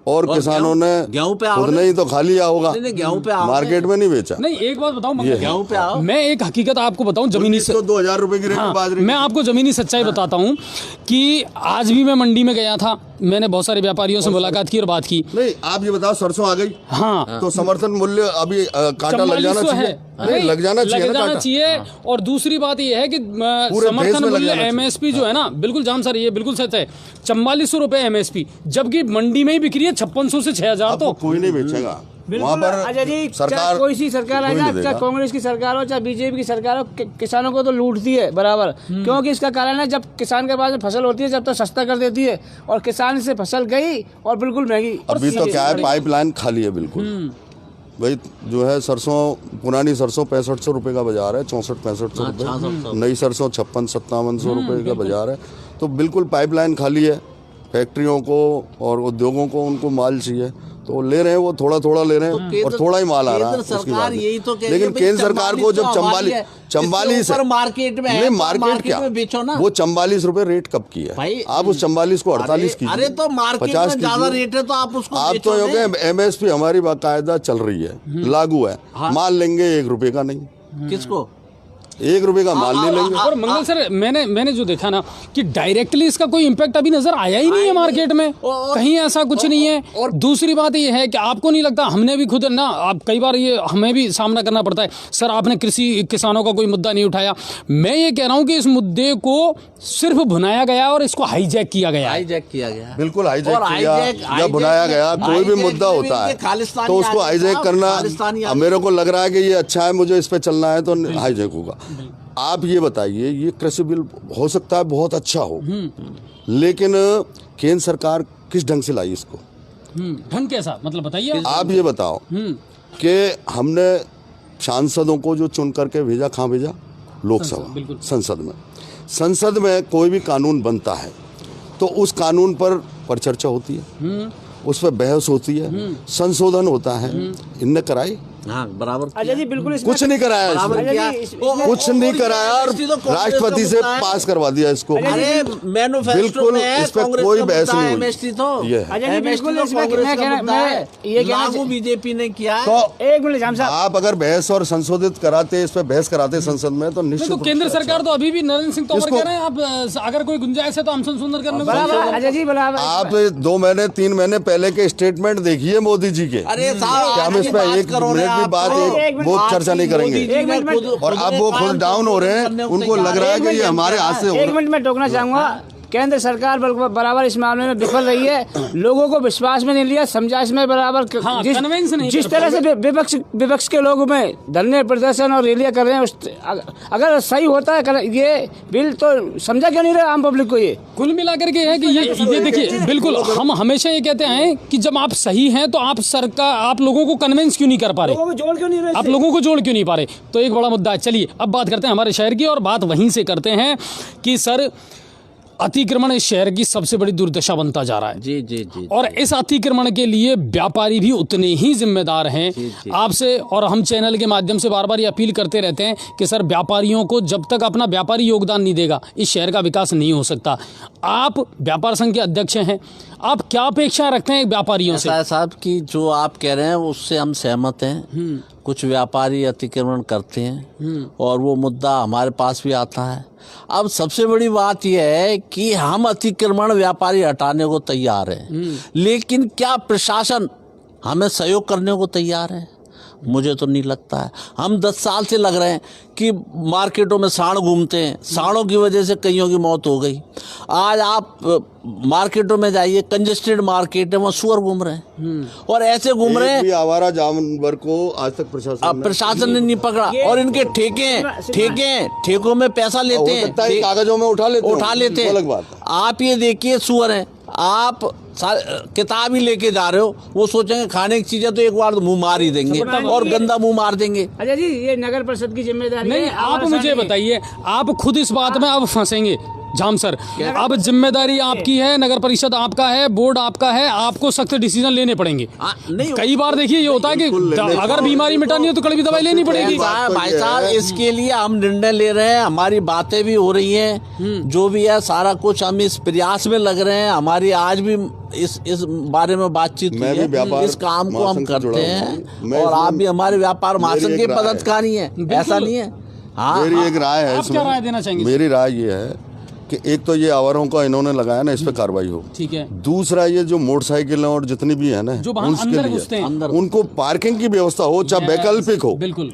Speaker 4: और किसानों ने
Speaker 3: गेहूं पे
Speaker 4: खुद नहीं तो खा लिया होगा,
Speaker 3: गेहूं पे
Speaker 4: मार्केट में नहीं बेचा।
Speaker 1: नहीं, एक बात बताऊं,
Speaker 3: गेहूं पे आओ,
Speaker 1: मैं एक हकीकत आपको बताऊं, जमीनी
Speaker 4: तो 2000 रुपए की रेट बाजरे,
Speaker 1: मैं आपको जमीनी सच्चाई बताता हूं कि आज भी मैं मंडी में गया था, मैंने बहुत सारे व्यापारियों से मुलाकात की और बात की।
Speaker 4: नहीं, आप ये बताओ, सरसों आ गई,
Speaker 1: हाँ,
Speaker 4: तो समर्थन मूल्य अभी कांटा लग जाना चाहिए, नहीं लग जाना चाहिए। और दूसरी बात ये है कि समर्थन मूल्य एमएसपी जो है ना, बिल्कुल जाम सर, ये बिल्कुल सच है, 4400 रुपए एमएसपी, जबकि मंडी में ही बिक्री है 5600 से 6000। तो कोई नहीं बेचेगा वहाँ पर।
Speaker 2: अजय जी,
Speaker 4: सरकार
Speaker 2: कोई सी सरकार आ जाए, चाहे कांग्रेस की सरकार हो चाहे बीजेपी की सरकार हो, किसानों को तो लूटती है बराबर। क्योंकि इसका कारण है, जब किसान के पास में फसल होती है जब तो सस्ता कर देती है, और किसान से फसल गई और बिल्कुल महंगी।
Speaker 4: अभी तो क्या है, पाइपलाइन खाली है बिल्कुल भाई। जो है सरसों, पुरानी सरसों 6500 रुपए का बाजार है, 64-6500 रुपए। नई सरसों 56-5700 रुपए का बाजार है। तो बिल्कुल पाइपलाइन खाली है। फैक्ट्रियों को और उद्योगों को उनको माल चाहिए, तो ले रहे हैं, वो थोड़ा थोड़ा ले रहे हैं और थोड़ा ही माल आ रहा है उसकी बात। लेकिन केंद्र सरकार को जब 44
Speaker 3: मार्केट में
Speaker 4: नहीं, मार्केट क्या बेचो ना, वो 44 रुपए रेट कब की है? आप उस 44 को 48 कीजिए।
Speaker 3: अरे तो मार्केट में ज्यादा रेट है तो आप उसको,
Speaker 4: आप तो यो के एमएसपी हमारी बाकायदा चल रही है, लागू है, माल लेंगे 1 रुपए का नहीं।
Speaker 3: किसको?
Speaker 4: 1 रुपए का माल नहीं लेंगे।
Speaker 1: और मंगल सर, मैंने जो देखा ना कि डायरेक्टली इसका कोई इम्पैक्ट अभी नजर आया ही नहीं है मार्केट में, कहीं ऐसा कुछ नहीं है। और दूसरी बात ये है कि आपको नहीं लगता, हमने भी खुद ना, आप कई बार ये हमें भी सामना करना पड़ता है, सर आपने कृषि किसानों का कोई मुद्दा नहीं उठाया। मैं ये कह रहा हूँ कि इस मुद्दे को सिर्फ भुनाया गया और इसको हाईजैक किया गया।
Speaker 3: हाईजैक किया गया,
Speaker 4: बिल्कुल हाईजैक किया। जब भुनाया गया, कोई भी मुद्दा होता है तो उसको हाईजैक करना, अब मेरे को लग रहा है कि ये अच्छा है, मुझे इस पे चलना है तो हाईजैक होगा। आप ये बताइए, ये कृषि बिल हो सकता है बहुत अच्छा हो, लेकिन केंद्र सरकार किस ढंग से लाई इसको?
Speaker 1: ढंग कैसा, मतलब बताइए
Speaker 4: आप ये बताओ कि हमने सांसदों को जो चुन करके भेजा, कहाँ भेजा? लोकसभा, संसद में कोई भी कानून बनता है तो उस कानून पर चर्चा होती है, उस पर बहस होती है, संशोधन होता है। इनने कराई?
Speaker 3: हाँ, बराबर।
Speaker 2: अच्छा जी, बिल्कुल
Speaker 4: कुछ नहीं कराया इसमें, कुछ नहीं कराया और राष्ट्रपति से पास करवा दिया इसको।
Speaker 3: अरे मैनिफेस्टो में
Speaker 4: इस पे कोई बहस नहीं हुई।
Speaker 3: एमएसटी तो लागू बीजेपी ने किया।
Speaker 4: तो
Speaker 2: 1 मिनट जाम साहब,
Speaker 4: आप अगर बहस और संशोधित कराते, इस पे बहस कराते संसद में तो निश्चित
Speaker 1: तो केंद्र सरकार तो अभी भी नरेंद्र सिंह तोमर कह रहे हैं आप अगर कोई गुंजाइश है तो हम संशोधन करने को।
Speaker 2: अच्छा जी, बराबर।
Speaker 4: आप 2 महीने 3 महीने पहले के स्टेटमेंट देखिए मोदी जी के।
Speaker 3: अरे
Speaker 4: हम इस पे 1 मिनट भी बात वो चर्चा नहीं करेंगे। और अब वो खुद डाउन हो रहे हैं, उनको लग रहा है कि ये हमारे हाथ से हो रहा है।
Speaker 2: 1 मिनट में टोकना चाहूंगा। केंद्र सरकार बराबर इस मामले में विफल रही है, लोगों को विश्वास में नहीं लिया, समझा इसमें बराबर। जिस तरह से विपक्ष के लोग में धरने प्रदर्शन और रैलियां कर रहे हैं, अगर सही होता है ये बिल तो समझा क्यों नहीं रहा आम पब्लिक को? ये
Speaker 1: कुल मिलाकर के है कि ये देखिए, बिल्कुल हम हमेशा ये कहते हैं कि जब आप सही हैं तो आप सरकार, आप लोगों को कन्विंस क्यों नहीं कर पा रहे,
Speaker 2: जोड़ क्यों नहीं रहे,
Speaker 1: आप लोगों को जोड़ क्यों नहीं पा रहे? तो एक बड़ा मुद्दा है। चलिए अब बात करते हैं हमारे शहर की, और बात वहीं से करते हैं कि सर अतिक्रमण इस शहर की सबसे बड़ी दुर्दशा बनता जा रहा है।
Speaker 3: जी जी जी।
Speaker 1: और इस अतिक्रमण के लिए व्यापारी भी उतने ही जिम्मेदार हैं। आपसे और हम चैनल के माध्यम से बार बार ये अपील करते रहते हैं कि सर व्यापारियों को जब तक अपना व्यापारी योगदान नहीं देगा इस शहर का विकास नहीं हो सकता। आप व्यापार संघ के अध्यक्ष हैं, आप क्या अपेक्षा रखते हैं व्यापारियों से?
Speaker 3: साहब की जो आप कह रहे हैं उससे हम सहमत हैं। कुछ व्यापारी अतिक्रमण करते हैं और वो मुद्दा हमारे पास भी आता है। अब सबसे बड़ी बात यह है कि हम अतिक्रमण व्यापारी हटाने को तैयार हैं, लेकिन क्या प्रशासन हमें सहयोग करने को तैयार है? मुझे तो नहीं लगता है। हम 10 साल से लग रहे हैं कि मार्केटों में सांड घूमते हैं, सांडों की वजह से कईयों की मौत हो गई। आज आप मार्केटों में जाइए, कंजेस्टेड मार्केट है, वहाँ सुअर घूम रहे हैं और ऐसे घूम रहे हैं।
Speaker 4: आवारा जानवर को आज तक
Speaker 3: प्रशासन ने नहीं पकड़ा। और इनके ठेकों में पैसा लेते हैं,
Speaker 4: कागजों में उठा लेते हैं। अलग बात।
Speaker 3: आप ये देखिए, सुअर है, आप किताब ही लेके जा रहे हो, वो सोचेंगे खाने की चीजें तो एक बार मुंह मार ही देंगे और गंदा मुंह मार देंगे।
Speaker 2: अच्छा जी, ये नगर परिषद की जिम्मेदारी
Speaker 1: नहीं, आप मुझे बताइए, आप खुद इस बात में अब फंसेंगे जाम सर। अब जिम्मेदारी आपकी है, नगर परिषद आपका है, बोर्ड आपका है, आपको सख्त डिसीजन लेने पड़ेंगे। कई बार देखिए ये होता है कि अगर बीमारी मिटानी है तो कड़वी दवाई लेनी पड़ेगी।
Speaker 3: भाई साहब, इसके लिए हम निर्णय ले रहे हैं, हमारी बातें भी हो रही हैं, जो भी है सारा कुछ हम इस प्रयास में लग रहे हैं। हमारी आज भी इस बारे में बातचीत हुई है, इस काम को हम करते हैं और आप भी हमारे व्यापार महासंघ के पदाधिकारी हैं, ऐसा नहीं है। हाँ,
Speaker 4: मेरी एक राय है,
Speaker 1: आप क्या राय देना चाहेंगे?
Speaker 4: मेरी राय ये है कि एक तो ये आवारों का इन्होंने लगाया ना, इस पे कार्रवाई हो।
Speaker 1: ठीक है।
Speaker 4: दूसरा, ये जो मोटरसाइकिल और जितनी भी है ना,
Speaker 1: जो अंदर घुसते हैं,
Speaker 4: उनको पार्किंग की व्यवस्था हो, चाहे वैकल्पिक हो,
Speaker 1: बिल्कुल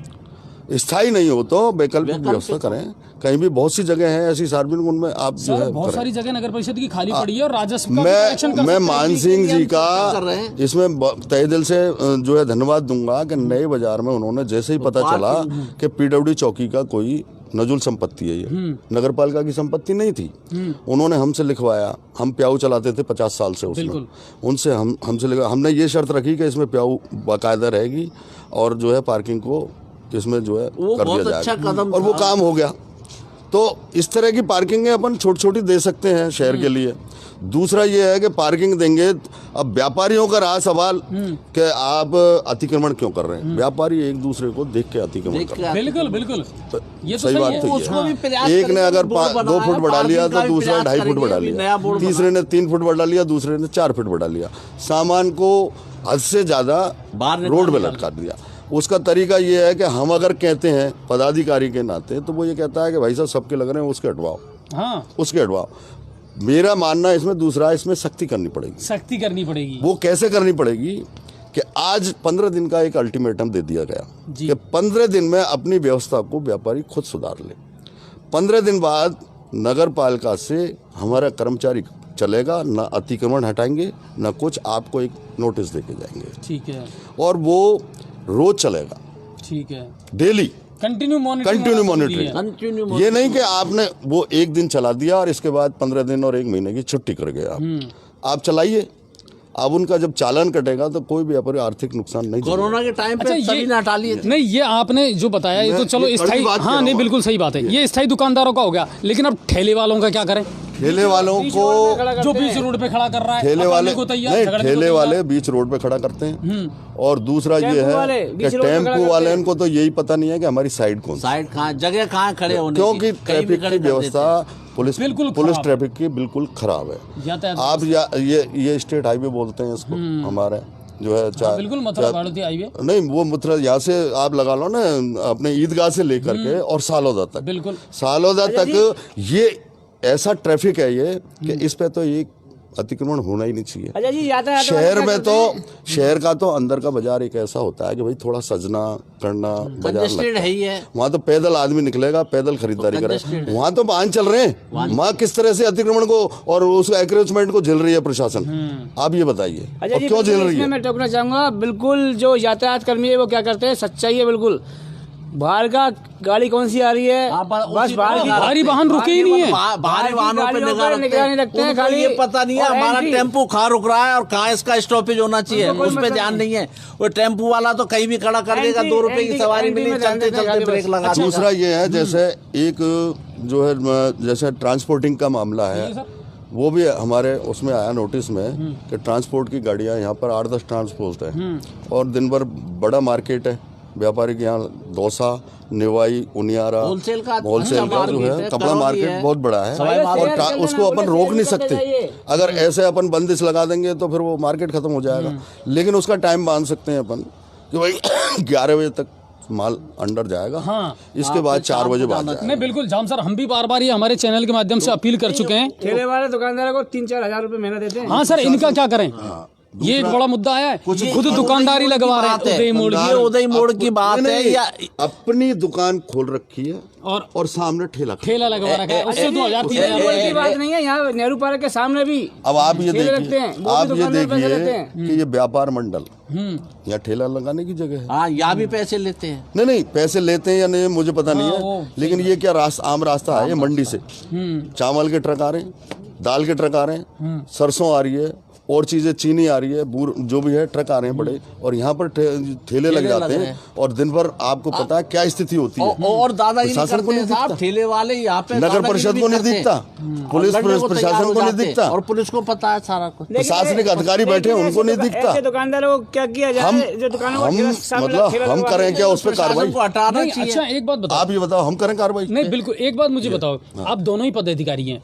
Speaker 4: स्थायी नहीं हो तो वैकल्पिक व्यवस्था करें। कहीं भी बहुत सी जगह है ऐसी सार्वजनिक, उनमें आप जो है
Speaker 1: बहुत सारी जगह नगर परिषद की खाली पड़ी है और राजस्व का
Speaker 4: मैं मान सिंह जी का इसमें तहे दिल से जो है धन्यवाद दूंगा कि नए बाजार में उन्होंने जैसे ही पता चला कि पीडब्ल्यूडी चौकी का कोई नजुल संपत्ति है, ये नगर पालिका की संपत्ति नहीं थी, उन्होंने हमसे लिखवाया। हम प्याऊ चलाते थे 50 साल से उसमें, उनसे हमसे लिखवा, हमने ये शर्त रखी कि इसमें प्याऊ बाकायदा रहेगी और जो है पार्किंग को इसमें जो है कर दिया जाएगा, और वो काम हो गया। तो इस तरह की पार्किंगें अपन छोटी छोटी दे सकते हैं शहर के लिए। दूसरा ये है कि पार्किंग देंगे, अब व्यापारियों का रहा सवाल कि आप अतिक्रमण क्यों कर रहे हैं। व्यापारी एक दूसरे को देख के अतिक्रमण कर रहे हैं।
Speaker 1: बिल्कुल बिल्कुल,
Speaker 4: ये तो सही बात है। एक ने अगर 2 फुट बढ़ा लिया तो दूसरा 2.5 फुट बढ़ा लिया, तीसरे ने 3 फुट बढ़ा लिया, दूसरे ने 4 फुट बढ़ा लिया, सामान को हद से ज्यादा रोड में लटका दिया। उसका तरीका ये है कि हम अगर कहते हैं पदाधिकारी के नाते, तो वो ये कहता है कि भाई साहब सबके लग रहे हैं, उसके हटवाओ,
Speaker 1: हाँ,
Speaker 4: उसके हटवाओ। मेरा मानना इसमें दूसरा है, इसमें सख्ती करनी पड़ेगी।
Speaker 1: सख्ती करनी पड़ेगी।
Speaker 4: वो कैसे करनी पड़ेगी कि आज 15 दिन का एक अल्टीमेटम दे दिया गया
Speaker 1: जी।
Speaker 4: कि 15 दिन में अपनी व्यवस्था को व्यापारी खुद सुधार ले। 15 दिन बाद नगर पालिका से हमारा कर्मचारी चलेगा, ना अतिक्रमण हटाएंगे ना कुछ, आपको एक नोटिस देके जाएंगे,
Speaker 1: ठीक है,
Speaker 4: और वो रोज चलेगा,
Speaker 1: ठीक है,
Speaker 4: डेली
Speaker 1: कंटिन्यू
Speaker 4: कंटिन्यू मॉनिटरिंग। ये नहीं कि आपने वो एक दिन चला दिया और इसके बाद 15 दिन और 1 महीने की छुट्टी कर गया। आप चलाइए, अब उनका जब चालान कटेगा तो कोई भी व्यापारी आर्थिक नुकसान नहीं झेलेगा।
Speaker 3: कोरोना के टाइम पे
Speaker 1: अच्छा,
Speaker 3: सभी ने हटा लिए थे।
Speaker 1: नहीं, ये आपने जो बताया ये तो चलो
Speaker 4: ये कड़ी
Speaker 1: स्थायी,
Speaker 4: बात कह
Speaker 1: हाँ
Speaker 4: रहा
Speaker 1: नहीं
Speaker 4: हूँ।
Speaker 1: बिल्कुल सही बात है, ये स्थायी दुकानदारों का हो गया, लेकिन अब ठेले वालों का क्या करें?
Speaker 4: ठेले वालों को,
Speaker 1: जो बीच रोड पे खड़ा कर रहा है,
Speaker 4: ठेले
Speaker 1: अपने
Speaker 4: वाले
Speaker 1: को तैयार,
Speaker 4: नहीं,
Speaker 1: झगड़ने को
Speaker 4: ठेले
Speaker 1: तैयार।
Speaker 4: वाले बीच रोड पे खड़ा करते हैं। और दूसरा ये
Speaker 2: टेम्पो
Speaker 4: है
Speaker 2: वाले
Speaker 4: कि
Speaker 2: बीच रोड पे खड़ा
Speaker 4: टेम्पो
Speaker 2: करते
Speaker 4: वाले
Speaker 2: हैं।
Speaker 4: को तो यही पता नहीं है कि हमारी साइड कौन सी,
Speaker 3: साइड कहाँ, जगह कहाँ खड़े होने की,
Speaker 4: क्योंकि
Speaker 3: कहीं भी
Speaker 4: ट्रैफिक
Speaker 3: खड़े
Speaker 4: की
Speaker 3: कर देते
Speaker 4: व्यवस्था
Speaker 1: बिल्कुल
Speaker 4: पुलिस
Speaker 1: खराब।
Speaker 4: ट्रैफिक की बिल्कुल खराब है।
Speaker 1: यातायात
Speaker 4: आप ये स्टेट हाईवे बोलते हैं इसको, हमारे जो है
Speaker 1: हाँ, बिल्कुल मथुरा भाड़ोती हाईवे,
Speaker 4: नहीं, वो मथुरा यहाँ से आप लगा लो ना, अपने ईदगाह से लेकर के और सालोदा तक,
Speaker 1: बिल्कुल
Speaker 4: सालोदा तक ये ऐसा ट्रैफिक है ये कि इस पे तो ये अतिक्रमण होना ही नहीं चाहिए।
Speaker 2: अच्छा जी, यातायात
Speaker 4: शहर में तो, शहर का तो अंदर का बाजार एक ऐसा होता है कि भाई थोड़ा सजना करना बाजार
Speaker 3: कंजेस्टेड
Speaker 4: लगता
Speaker 3: है ही है।
Speaker 4: वहाँ तो पैदल आदमी निकलेगा, पैदल खरीदारी
Speaker 3: तो
Speaker 4: करेगा।
Speaker 3: congested है।
Speaker 4: वहाँ तो वाहन चल रहे हैं, वहाँ किस तरह से अतिक्रमण को और उस एंक्रोचमेंट को झेल रही है प्रशासन, आप ये बताइए,
Speaker 2: अच्छा
Speaker 4: और
Speaker 2: जी,
Speaker 4: क्यों झेल
Speaker 2: बिल्कुल
Speaker 4: रही
Speaker 2: इसमें
Speaker 4: है?
Speaker 2: मैं टोकना चाहूंगा, बिल्कुल जो यातायात कर्मी है वो क्या करते हैं, सच्चाई है बिल्कुल। बाहर का गाड़ी कौन सी आ रही है,
Speaker 3: हाँ, पर
Speaker 2: बस
Speaker 3: उसी
Speaker 2: बाहर
Speaker 3: पर
Speaker 2: की
Speaker 1: भारी वाहन रुके ही नहीं है।
Speaker 3: भारी वाहनों पे
Speaker 2: निगरानी रखते हैं,
Speaker 3: उनको
Speaker 2: खाली
Speaker 3: ये पता नहीं है
Speaker 2: और
Speaker 3: हमारा
Speaker 2: एंट्री।
Speaker 3: टेम्पो कहाँ रुक रहा है और कहाँ इसका स्टॉपेज होना चाहिए,
Speaker 2: उनको कोई
Speaker 3: उस पर
Speaker 2: मतलब
Speaker 3: ध्यान
Speaker 2: नहीं।
Speaker 3: नहीं है। वो टेम्पो वाला तो कहीं भी खड़ा कर देगा, 2 रुपए की सवारी
Speaker 2: एंट्री
Speaker 3: मिली,
Speaker 2: में ध्यान
Speaker 3: चलते
Speaker 2: देते हैं
Speaker 3: चलते
Speaker 2: खाली
Speaker 3: ब्रेक
Speaker 2: बस।
Speaker 3: लगा देगा।
Speaker 4: दूसरा ये है, जैसे एक जो है जैसे ट्रांसपोर्टिंग का मामला है, वो भी हमारे उसमें आया नोटिस में कि ट्रांसपोर्ट की गाड़ियां यहाँ पर 8-10 ट्रांसपोर्ट है और दिन भर बड़ा मार्केट है, व्यापारी के यहाँ दौसा, निवाई, उनियारा,
Speaker 3: होलसेल का
Speaker 4: होलसेल
Speaker 3: अच्छा
Speaker 4: का जो
Speaker 3: मार्केट
Speaker 4: है
Speaker 3: है,
Speaker 4: कपड़ा
Speaker 3: करौली
Speaker 4: मार्केट
Speaker 3: है,
Speaker 4: बहुत बड़ा है,
Speaker 3: सवाई
Speaker 4: और
Speaker 3: मार्केट
Speaker 4: उसको अपन रोक नहीं सकते। अगर ऐसे अपन बंदिश लगा देंगे तो फिर वो मार्केट खत्म हो जाएगा। लेकिन उसका टाइम बांध सकते हैं अपन कि भाई 11 बजे तक माल अंडर जाएगा,
Speaker 1: हाँ।
Speaker 4: इसके बाद 4 बजे बाद
Speaker 1: नहीं
Speaker 4: जाएगा।
Speaker 1: बिल्कुल जाम सर, हम भी बार बार ये हमारे चैनल के माध्यम से अपील कर चुके हैं।
Speaker 2: ठेले वाले दुकानदारों को 3-4 हजार रुपए महीना देते हैं।
Speaker 1: हाँ सर, इनका क्या करें, ये एक बड़ा मुद्दा आया है, खुद दुकानदारी लगवा रहे हैं उदय मोड़ की।
Speaker 3: ये उदय मोड़ की बात है
Speaker 4: नहीं,
Speaker 3: या
Speaker 4: अपनी दुकान खोल रखी है
Speaker 1: और
Speaker 4: सामने ठेला
Speaker 1: ठेला लगवा रखा है, उससे 2000-3000
Speaker 2: की बात नहीं है, यहाँ नेहरू पार्क के सामने भी
Speaker 4: अब आप ये
Speaker 2: ठेले लगते
Speaker 4: देखिए,
Speaker 2: हैं, वो भी
Speaker 4: आप ये
Speaker 2: दुकानदार पैसे लेते
Speaker 4: देखिए
Speaker 2: हैं।
Speaker 4: कि ये व्यापार मंडल यहाँ ठेला लगाने की जगह है।
Speaker 3: हाँ, या भी पैसे लेते हैं।
Speaker 4: नहीं, पैसे लेते हैं या नहीं मुझे पता नहीं
Speaker 1: वो
Speaker 4: है, लेकिन ये क्या आम रास्ता है, ये मंडी से चावल के ट्रक आ रहे हैं, दाल के ट्रक आ रहे हैं, सरसों आ रही है, और चीजें चीनी आ रही है, जो भी है ट्रक आ रहे हैं बड़े, और यहाँ पर ठेले लग जाते हैं और दिन भर आपको पता है क्या स्थिति होती है।
Speaker 3: और दादागिरी
Speaker 4: प्रशासन को
Speaker 3: करते
Speaker 4: नहीं
Speaker 3: हैं साहब,
Speaker 4: दिखता,
Speaker 3: ठेले वाले यहाँ पे
Speaker 4: नगर परिषद को नहीं दिखता, पुलिस प्रशासन को नहीं दिखता,
Speaker 3: और पुलिस को पता है सारा कुछ।
Speaker 4: प्रशासनिक अधिकारी बैठे हैं उनको नहीं दिखता।
Speaker 2: ऐसे दुकानदारों को क्या किया जाए, जो दुकानों
Speaker 4: हम मतलब हम करें क्या उस पर कार्रवाई?
Speaker 3: को हटाना
Speaker 1: नहीं,
Speaker 3: चाहिए।
Speaker 1: अच्छा एक बात बताओ,
Speaker 4: आप ये बताओ, हम करें कार्रवाई?
Speaker 1: नहीं बिल्कुल, एक बात मुझे बताओ, आप दोनों ही पदाधिकारी हैं,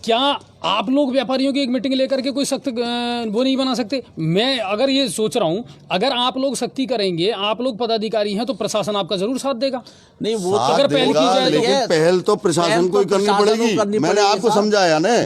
Speaker 1: क्या आप लोग व्यापारियों की एक मीटिंग लेकर के कोई सख्त वो नहीं बना सकते? मैं अगर ये सोच रहा हूँ, अगर आप लोग सख्ती करेंगे, आप लोग पदाधिकारी हैं, तो प्रशासन आपका जरूर साथ देगा।
Speaker 3: नहीं, वो
Speaker 4: साथ
Speaker 1: अगर पहल की
Speaker 4: देगा,
Speaker 1: जाए तो
Speaker 4: लेकिन पहल तो प्रशासन को ही करनी पड़ेगी। मैंने आपको समझाया ना,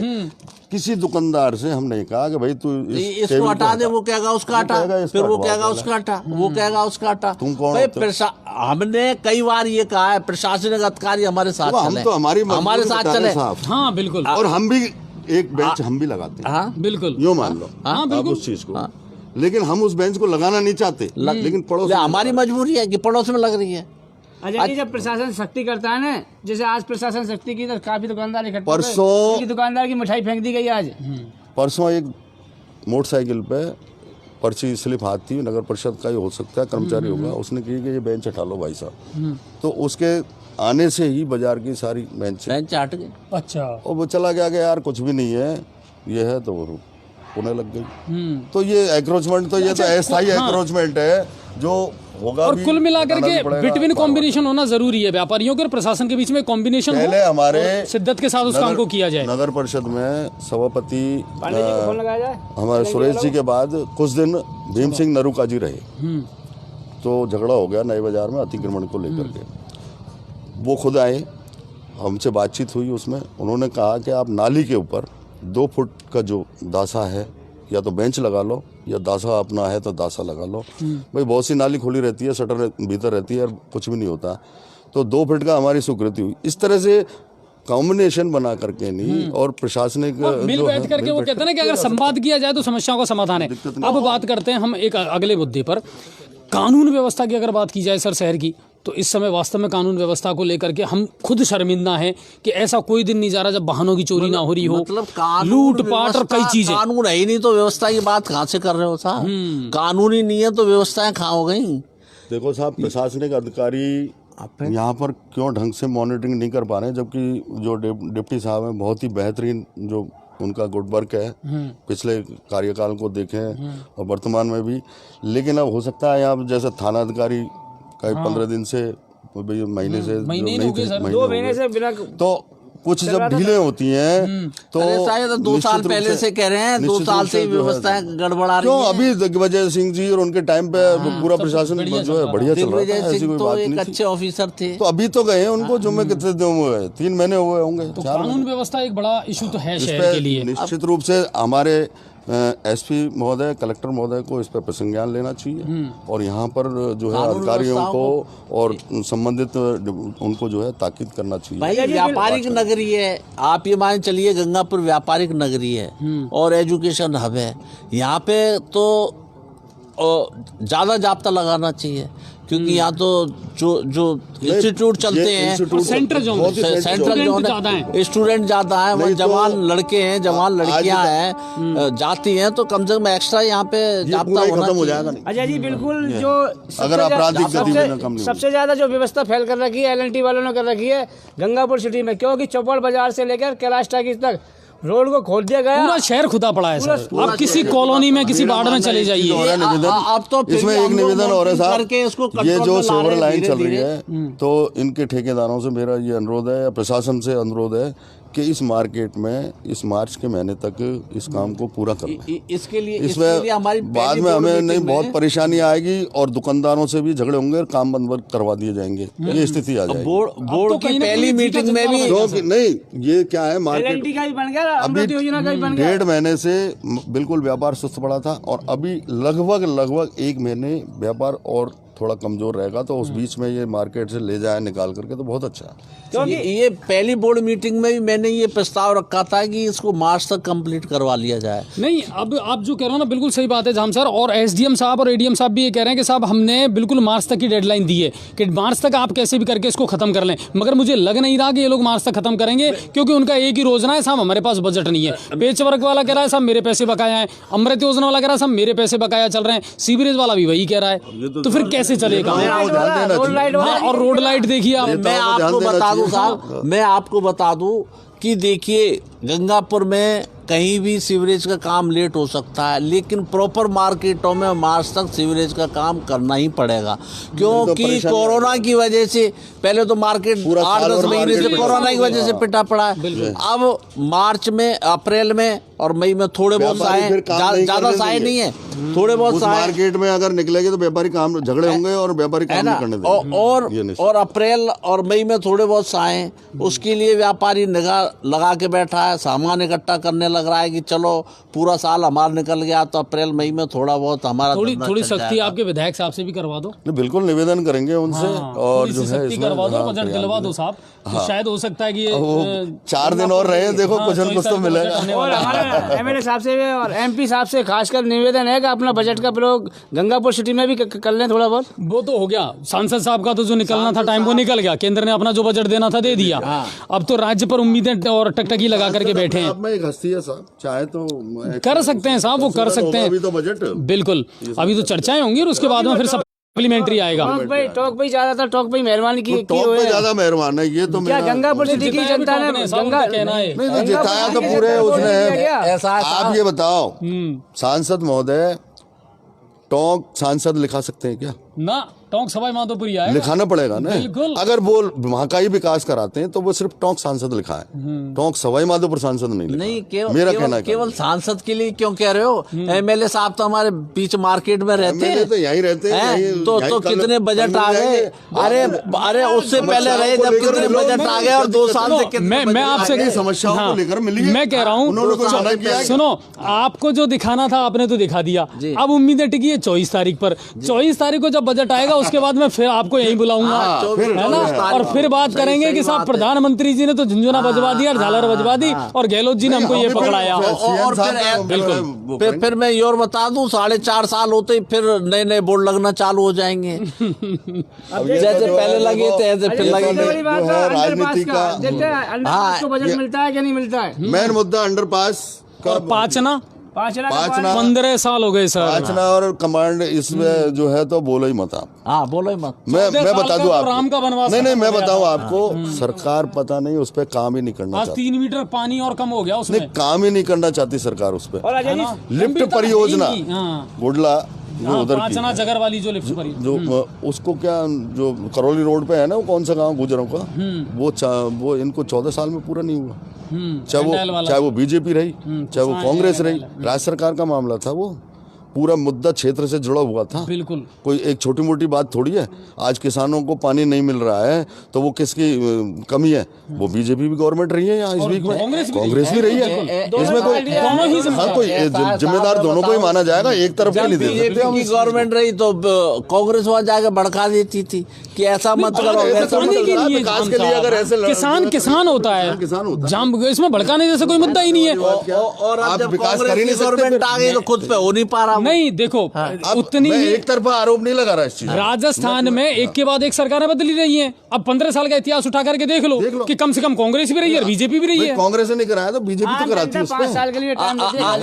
Speaker 4: किसी दुकानदार से हम नहीं कहा कि भाई तू
Speaker 3: इसको हटा दे, वो कहेगा उसका हटा, फिर वो कहेगा उसका हटा, वो कहेगा उसका हटा।
Speaker 4: तुम कौन
Speaker 3: भाई
Speaker 4: होते हो?
Speaker 3: हमने कई बार ये कहा है, प्रशासनिक अधिकारी हमारे साथ
Speaker 4: तो हम
Speaker 3: चले,
Speaker 4: तो हमारे
Speaker 3: साथ चले।
Speaker 1: हाँ बिल्कुल,
Speaker 4: और हम भी एक बेंच हम भी लगाते हैं,
Speaker 3: हाँ
Speaker 1: बिल्कुल,
Speaker 4: यूँ मान लो
Speaker 1: हाँ,
Speaker 4: आप
Speaker 1: बिल्कुल।
Speaker 4: उस चीज को, लेकिन हम उस बेंच को लगाना नहीं चाहते, लेकिन पड़ोस में
Speaker 3: हमारी मजबूरी है कि पड़ोस में लग रही है।
Speaker 2: अच्छा जी, जब प्रशासन सख्ती करता है ना, जैसे आज प्रशासन सख्ती की तो काफी दुकानदार इकट्ठे हुए।
Speaker 4: परसों-
Speaker 2: उनकी दुकानदार की मिठाई फेंक दी गई आज।
Speaker 4: परसों एक मोटरसाइकिल पे पर्ची स्लिप हाथ थी, नगर परिषद का ही हो सकता है, कर्मचारी होगा, उसने कही कि ये बेंच हटा लो भाई साहब, तो उसके आने से ही बाजार की सारी बेंच
Speaker 3: हट गए।
Speaker 1: अच्छा,
Speaker 4: और वो चला गया कि यार कुछ भी नहीं है, ये है, तो वो होने लग गई। तो ये एंक्रोचमेंट तो ये तो अस्थायी एंक्रोचमेंट है जो होगा
Speaker 1: और
Speaker 4: भी,
Speaker 1: कुल मिलाकर
Speaker 4: बताना
Speaker 1: के
Speaker 4: भी पड़ेगा।
Speaker 1: बिटवीन कॉम्बिनेशन होना जरूरी है, व्यापारियों के और प्रशासन के बीच में कॉम्बिनेशन
Speaker 4: पहले हमारे
Speaker 1: शिद्दत के साथ उस काम को किया जाए।
Speaker 4: नगर परिषद में सभापति
Speaker 2: पांडे जी को फोन लगाया जाए।
Speaker 4: हमारे सुरेश जी के बाद कुछ दिन भीम सिंह नरूका जी रहे, तो झगड़ा हो गया नए बाजार में अतिक्रमण को लेकर के। वो खुद आए, हमसे बातचीत हुई, उसमें उन्होंने कहा कि आप नाली के ऊपर 2 फुट का जो दासा है, या तो बेंच लगा लो या दासा अपना है तो दासा लगा लो। भाई बहुत सी नाली खुली रहती है, शटर भीतर रहती है और कुछ भी नहीं होता, तो 2 फुट का हमारी स्वीकृति हुई। इस तरह से कॉम्बिनेशन बना करके नहीं, और प्रशासनिक
Speaker 1: मिल बैठ करके वो कहते हैं ना कि अगर संवाद किया जाए तो समस्याओं का समाधान है। अब बात करते हैं हम एक अगले मुद्दे पर, कानून व्यवस्था की अगर बात की जाए सर शहर की, तो इस समय वास्तव में कानून व्यवस्था को लेकर के हम खुद शर्मिंदा हैं कि ऐसा कोई दिन नहीं जा रहा जब वाहनों की चोरी ना हो रही हो,
Speaker 3: मतलब
Speaker 1: लूटपाट और कई चीजें।
Speaker 3: कानून है ही नहीं तो व्यवस्था की बात कहाँ से कर रहे हो साहब? कानून ही नहीं है तो व्यवस्थाएं कहाँ हो गई?
Speaker 4: देखो साहब, प्रशासनिक अधिकारी यहाँ पर क्यों ढंग से मॉनिटरिंग नहीं कर पा रहे हैं, जबकि जो डिप्टी साहब हैं बहुत ही बेहतरीन जो उनका गुड वर्क है, पिछले कार्यकाल को देखें और वर्तमान में भी। लेकिन अब हो सकता है यहाँ जैसे थाना अधिकारी कई 15 दिन से महीने से जो नहीं थे,
Speaker 2: 2 महीने से बिना
Speaker 4: तो कुछ जब ढीले होती हैं तो
Speaker 3: शायद 2 साल पहले से कह रहे हैं, 2 साल से व्यवस्थाएं गड़बड़ा रही
Speaker 4: क्यों?
Speaker 3: हैं।
Speaker 4: अभी दिग्विजय सिंह जी और उनके टाइम पे पूरा प्रशासन जो है बढ़िया चल रहा था, ऐसी कोई
Speaker 3: तो
Speaker 4: बात
Speaker 3: एक
Speaker 4: नहीं थी।
Speaker 3: अच्छे ऑफिसर थे।
Speaker 4: तो अभी तो गए हैं, उनको जुम्मे कितने दिन हुए? 3 महीने हुए होंगे,
Speaker 1: तो
Speaker 4: 4
Speaker 1: कानून व्यवस्था एक बड़ा इशू तो है
Speaker 4: इस
Speaker 1: शहर
Speaker 4: पे
Speaker 1: के लिए।
Speaker 4: निश्चित रूप से हमारे एसपी महोदय, कलेक्टर महोदय को इस पर प्रसंज्ञान लेना चाहिए, और यहाँ पर जो है अधिकारियों को और संबंधित उनको जो है ताकीद करना चाहिए।
Speaker 3: भाई व्यापारिक नगरी है, आप ये मान चलिए गंगापुर व्यापारिक नगरी है और एजुकेशन हब है। यहाँ पे तो ज्यादा जाब्ता लगाना चाहिए, क्योंकि यहाँ तो जो इंस्टीट्यूट चलते हैं,
Speaker 1: सेंट्रल जोन
Speaker 3: ज्यादा है, स्टूडेंट ज्यादा है, वो जवान लड़के हैं, जवान लड़कियां हैं, जाती हैं, तो कम से कम एक्स्ट्रा यहाँ पे जाब्ता होना चाहिए।
Speaker 2: अच्छा जी, बिल्कुल। जो
Speaker 4: अगर आपराधिक गतिविधियां कम नहीं
Speaker 2: सबसे ज्यादा जो व्यवस्था फैल कर रखी है LNT वालों ने कर रखी है गंगापुर सिटी में, क्योंकि चौपड़ बाजार से लेकर कैलाश टाकीज तक रोड को खोल दिया गया।
Speaker 1: पूरा शहर खुदा पड़ा है सर। आप किसी कॉलोनी में, किसी वार्ड में चले जाइए।
Speaker 3: अब तो
Speaker 4: इसमें एक निवेदन और है साहब, ये जो सेवर लाइन चल रही है,
Speaker 3: है
Speaker 4: तो इनके ठेकेदारों से मेरा ये अनुरोध है, या प्रशासन से अनुरोध है कि इस मार्केट में इस मार्च के महीने तक इस काम को पूरा कर लें।
Speaker 3: इसके लिए
Speaker 4: इसमें
Speaker 3: हमारी
Speaker 4: बाद में हमें नहीं बहुत परेशानी आएगी, और दुकानदारों से भी झगड़े होंगे और काम बंद करवा दिए जाएंगे, ये स्थिति आ जाएगी।
Speaker 3: बोर्ड की पहली मीटिंग में भी
Speaker 4: क्योंकि नहीं, ये क्या है, मार्केट
Speaker 2: LNT का ही बन गया, अमृत योजना का ही बन गया।
Speaker 4: 1.5 महीने से बिल्कुल व्यापार सुस्त पड़ा था, और अभी लगभग 1 महीने व्यापार और थोड़ा कमजोर रहेगा, तो उस बीच में ये मार्केट से ले जाए निकाल करके तो बहुत अच्छा है।
Speaker 3: क्योंकि ये पहली बोर्ड मीटिंग में भी मैंने ये प्रस्ताव रखा था कि इसको मार्च तक कंप्लीट करवा लिया जाए।
Speaker 1: नहीं, अब आप जो कह रहे हो ना, बिल्कुल सही बात है जाम सर, और SDM साहब और ADM साहब भी ये कह रहे हैं कि साहब हमने बिल्कुल मार्च तक की डेडलाइन दी है कि मार्च तक आप कैसे भी करके इसको खत्म कर लें, मगर मुझे लग नहीं रहा कि ये लोग मार्च तक खत्म करेंगे, क्योंकि उनका एक ही रोजना है, साहब हमारे पास बजट नहीं है। पेच वर्क वाला कह रहा है साहब मेरे पैसे बकाया है, अमृत योजना वाला कह रहा है साहब मेरे पैसे बकाया चल रहे हैं, सीवरेज वाला भी वही कह रहा है, तो फिर कैसे चलेगा? और रोड लाइट देखिए आप।
Speaker 3: मैं आपको बता दूं साहब, मैं आपको बता दूं कि देखिए गंगापुर में कहीं भी सीवरेज का काम लेट हो सकता है, लेकिन प्रॉपर मार्केटों में मार्च तक सीवरेज का काम करना ही पड़ेगा, क्योंकि कोरोना की वजह से पहले तो मार्केट 8-10 महीने से कोरोना की वजह से पिटा पड़ा है। अब मार्च में, अप्रैल में और मई में थोड़े बहुत साए, ज्यादा साए नहीं है, थोड़े बहुत साए।
Speaker 4: मार्केट में अगर निकलेंगे तो व्यापारी काम झगड़े होंगे और व्यापारी काम नहीं करने देंगे।
Speaker 3: और अप्रैल और मई में थोड़े बहुत साए, उसके लिए व्यापारी निगाह लगा के बैठा है, सामान इकट्ठा करने लग रहा है कि चलो पूरा साल हमारा निकल गया तो अप्रैल मई में थोड़ा बहुत हमारा
Speaker 1: थोड़ी सख्ती आपके विधायक साहब से भी करवा दो।
Speaker 4: बिल्कुल निवेदन करेंगे उनसे, और जो है
Speaker 1: करवा दो, बजट दिलवा दो साहब, तो शायद हो सकता है कि
Speaker 4: 4 दिन और रहे, देखो कुछ न कुछ तो मिलेगा।
Speaker 2: और हमारे MLA साहब से और MP साहब से खासकर निवेदन है कि अपना बजट का प्रयोग गंगापुर सिटी में भी कर लें थोड़ा बहुत।
Speaker 1: वो तो हो गया, सांसद साहब का तो जो निकलना था टाइम वो निकल गया, केंद्र ने अपना जो बजट देना था दे दिया, अब तो राज्य पर उम्मीदें और टकटकी लगा करके बैठे हैं।
Speaker 4: मैं एक हस्ती है साहब, चाहे तो
Speaker 1: कर सकते हैं साहब, वो कर सकते हैं,
Speaker 4: अभी तो बजट
Speaker 1: बिल्कुल, अभी तो चर्चाएं होंगी और उसके बाद में फिर सप्लीमेंट्री आएगा।
Speaker 2: टॉक भाई ज्यादा टॉक भाई मेहरबानी की
Speaker 4: टॉप पे ज्यादा मेहरबान है, ये तो
Speaker 2: क्या गंगापुर सिटी की जनता ने
Speaker 4: नहीं जिताया तो पूरे उसने है। आप ये बताओ सांसद महोदय, टोंक सांसद लिखा सकते हैं क्या?
Speaker 1: ना, टोंक सवाई माधोपुर आएगा।
Speaker 4: लिखाना पड़ेगा ना।
Speaker 1: बिल्कुल।
Speaker 4: अगर वो वहाँ का ही विकास कराते हैं तो वो सिर्फ टोंक सांसद लिखा है, टोंक सवाई माधोपुर सांसद नहीं लिखा।
Speaker 3: नहीं,
Speaker 4: मेरा कहना है
Speaker 3: केवल सांसद के लिए क्यों कह रहे हो? एमएलए साहब तो हमारे बीच मार्केट में रहते हैं,
Speaker 4: तो यहीं रहते हैं,
Speaker 3: तो कितने बजट आ गए? अरे उससे पहले रहे जब कितने बजट आ गए और 2 साल से कितने
Speaker 1: मैं आपसे
Speaker 4: समस्याओं को लेकर मिलिए।
Speaker 1: मैं कह रहा हूँ, सुनो, आपको जो दिखाना था आपने तो दिखा दिया। अब उम्मीदें टिकी है 24 तारीख पर। 24 तारीख को जब बजट आएगा उसके बाद मैं फिर आपको यहीं बुलाऊंगा, है ना, और फिर बात करेंगे कि साहब प्रधानमंत्री जी ने तो झुंझुना बजवा दिया, झालर बजवा दी, और गहलोत जी ने हमको ये पकड़ाया।
Speaker 3: और फिर मैं और बता दूं, 4.5 साल होते ही फिर नए बोर्ड लगना चालू हो जाएंगे। जैसे पहले लगे थे ऐसे फिर लगेंगे।
Speaker 4: राजनीति का
Speaker 2: बजट मिलता है क्या नहीं मिलता है?
Speaker 4: मेन मुद्दा अंडरपास
Speaker 1: और पाचना 15 साल हो गए सर।
Speaker 4: पाचना और कमांड इसमें जो है तो बोलो ही मत आप।
Speaker 3: हाँ, बोलो ही मत।
Speaker 4: मैं बता दूं आपको,
Speaker 1: राम का बनवास।
Speaker 4: नहीं मैं बताऊं आपको, सरकार पता नहीं उस पर काम ही नहीं करना
Speaker 1: आज
Speaker 4: चाहती।
Speaker 1: 3 मीटर पानी और कम हो गया उसमें।
Speaker 4: नहीं, काम ही नहीं करना चाहती सरकार उस पर।
Speaker 2: और अजय जी,
Speaker 4: लिफ्ट परियोजना गुडला जो उधर
Speaker 1: पाचना जगर वाली जो लिफ्ट पर
Speaker 4: जो उसको क्या जो करौली रोड पे है ना, वो कौन सा गांव गुजरों का, वो इनको 14 साल में पूरा नहीं हुआ। चाहे वो बीजेपी रही, चाहे वो कांग्रेस रही, राज्य सरकार का मामला था। वो पूरा मुद्दा क्षेत्र से जुड़ा हुआ था।
Speaker 1: बिल्कुल,
Speaker 4: कोई एक छोटी मोटी बात थोड़ी है। आज किसानों को पानी नहीं मिल रहा है तो वो किसकी कमी है? वो बीजेपी भी गवर्नमेंट रही है या इस बीच में कांग्रेस भी रही है। इसमें कोई जिम्मेदार दोनों को ही माना जाएगा, एक तरफ के नहीं दे सकते।
Speaker 3: बीजेपी की गवर्नमेंट रही तो कांग्रेस वहां जाके भड़का देती थी कि ऐसा मत करो,
Speaker 4: विकास के लिए अगर ऐसे
Speaker 1: किसान होता है, इसमें भड़काने जैसे कोई मुद्दा ही नहीं है।
Speaker 3: और अब जब कांग्रेस की गवर्नमेंट आ गई तो खुद पे हो नहीं पा रहा।
Speaker 1: नहीं, देखो उतनी ही
Speaker 4: एक तरफा आरोप नहीं लगा रहा इस चीज।
Speaker 1: राजस्थान में एक के बाद एक सरकारें बदली रही हैं। अब 15 साल का इतिहास उठा करके देख लो कि कम से कम कांग्रेस भी रही है, बीजेपी भी रही है।
Speaker 4: कांग्रेस ने कराया तो बीजेपी तो कराती है।
Speaker 2: 5 साल के लिए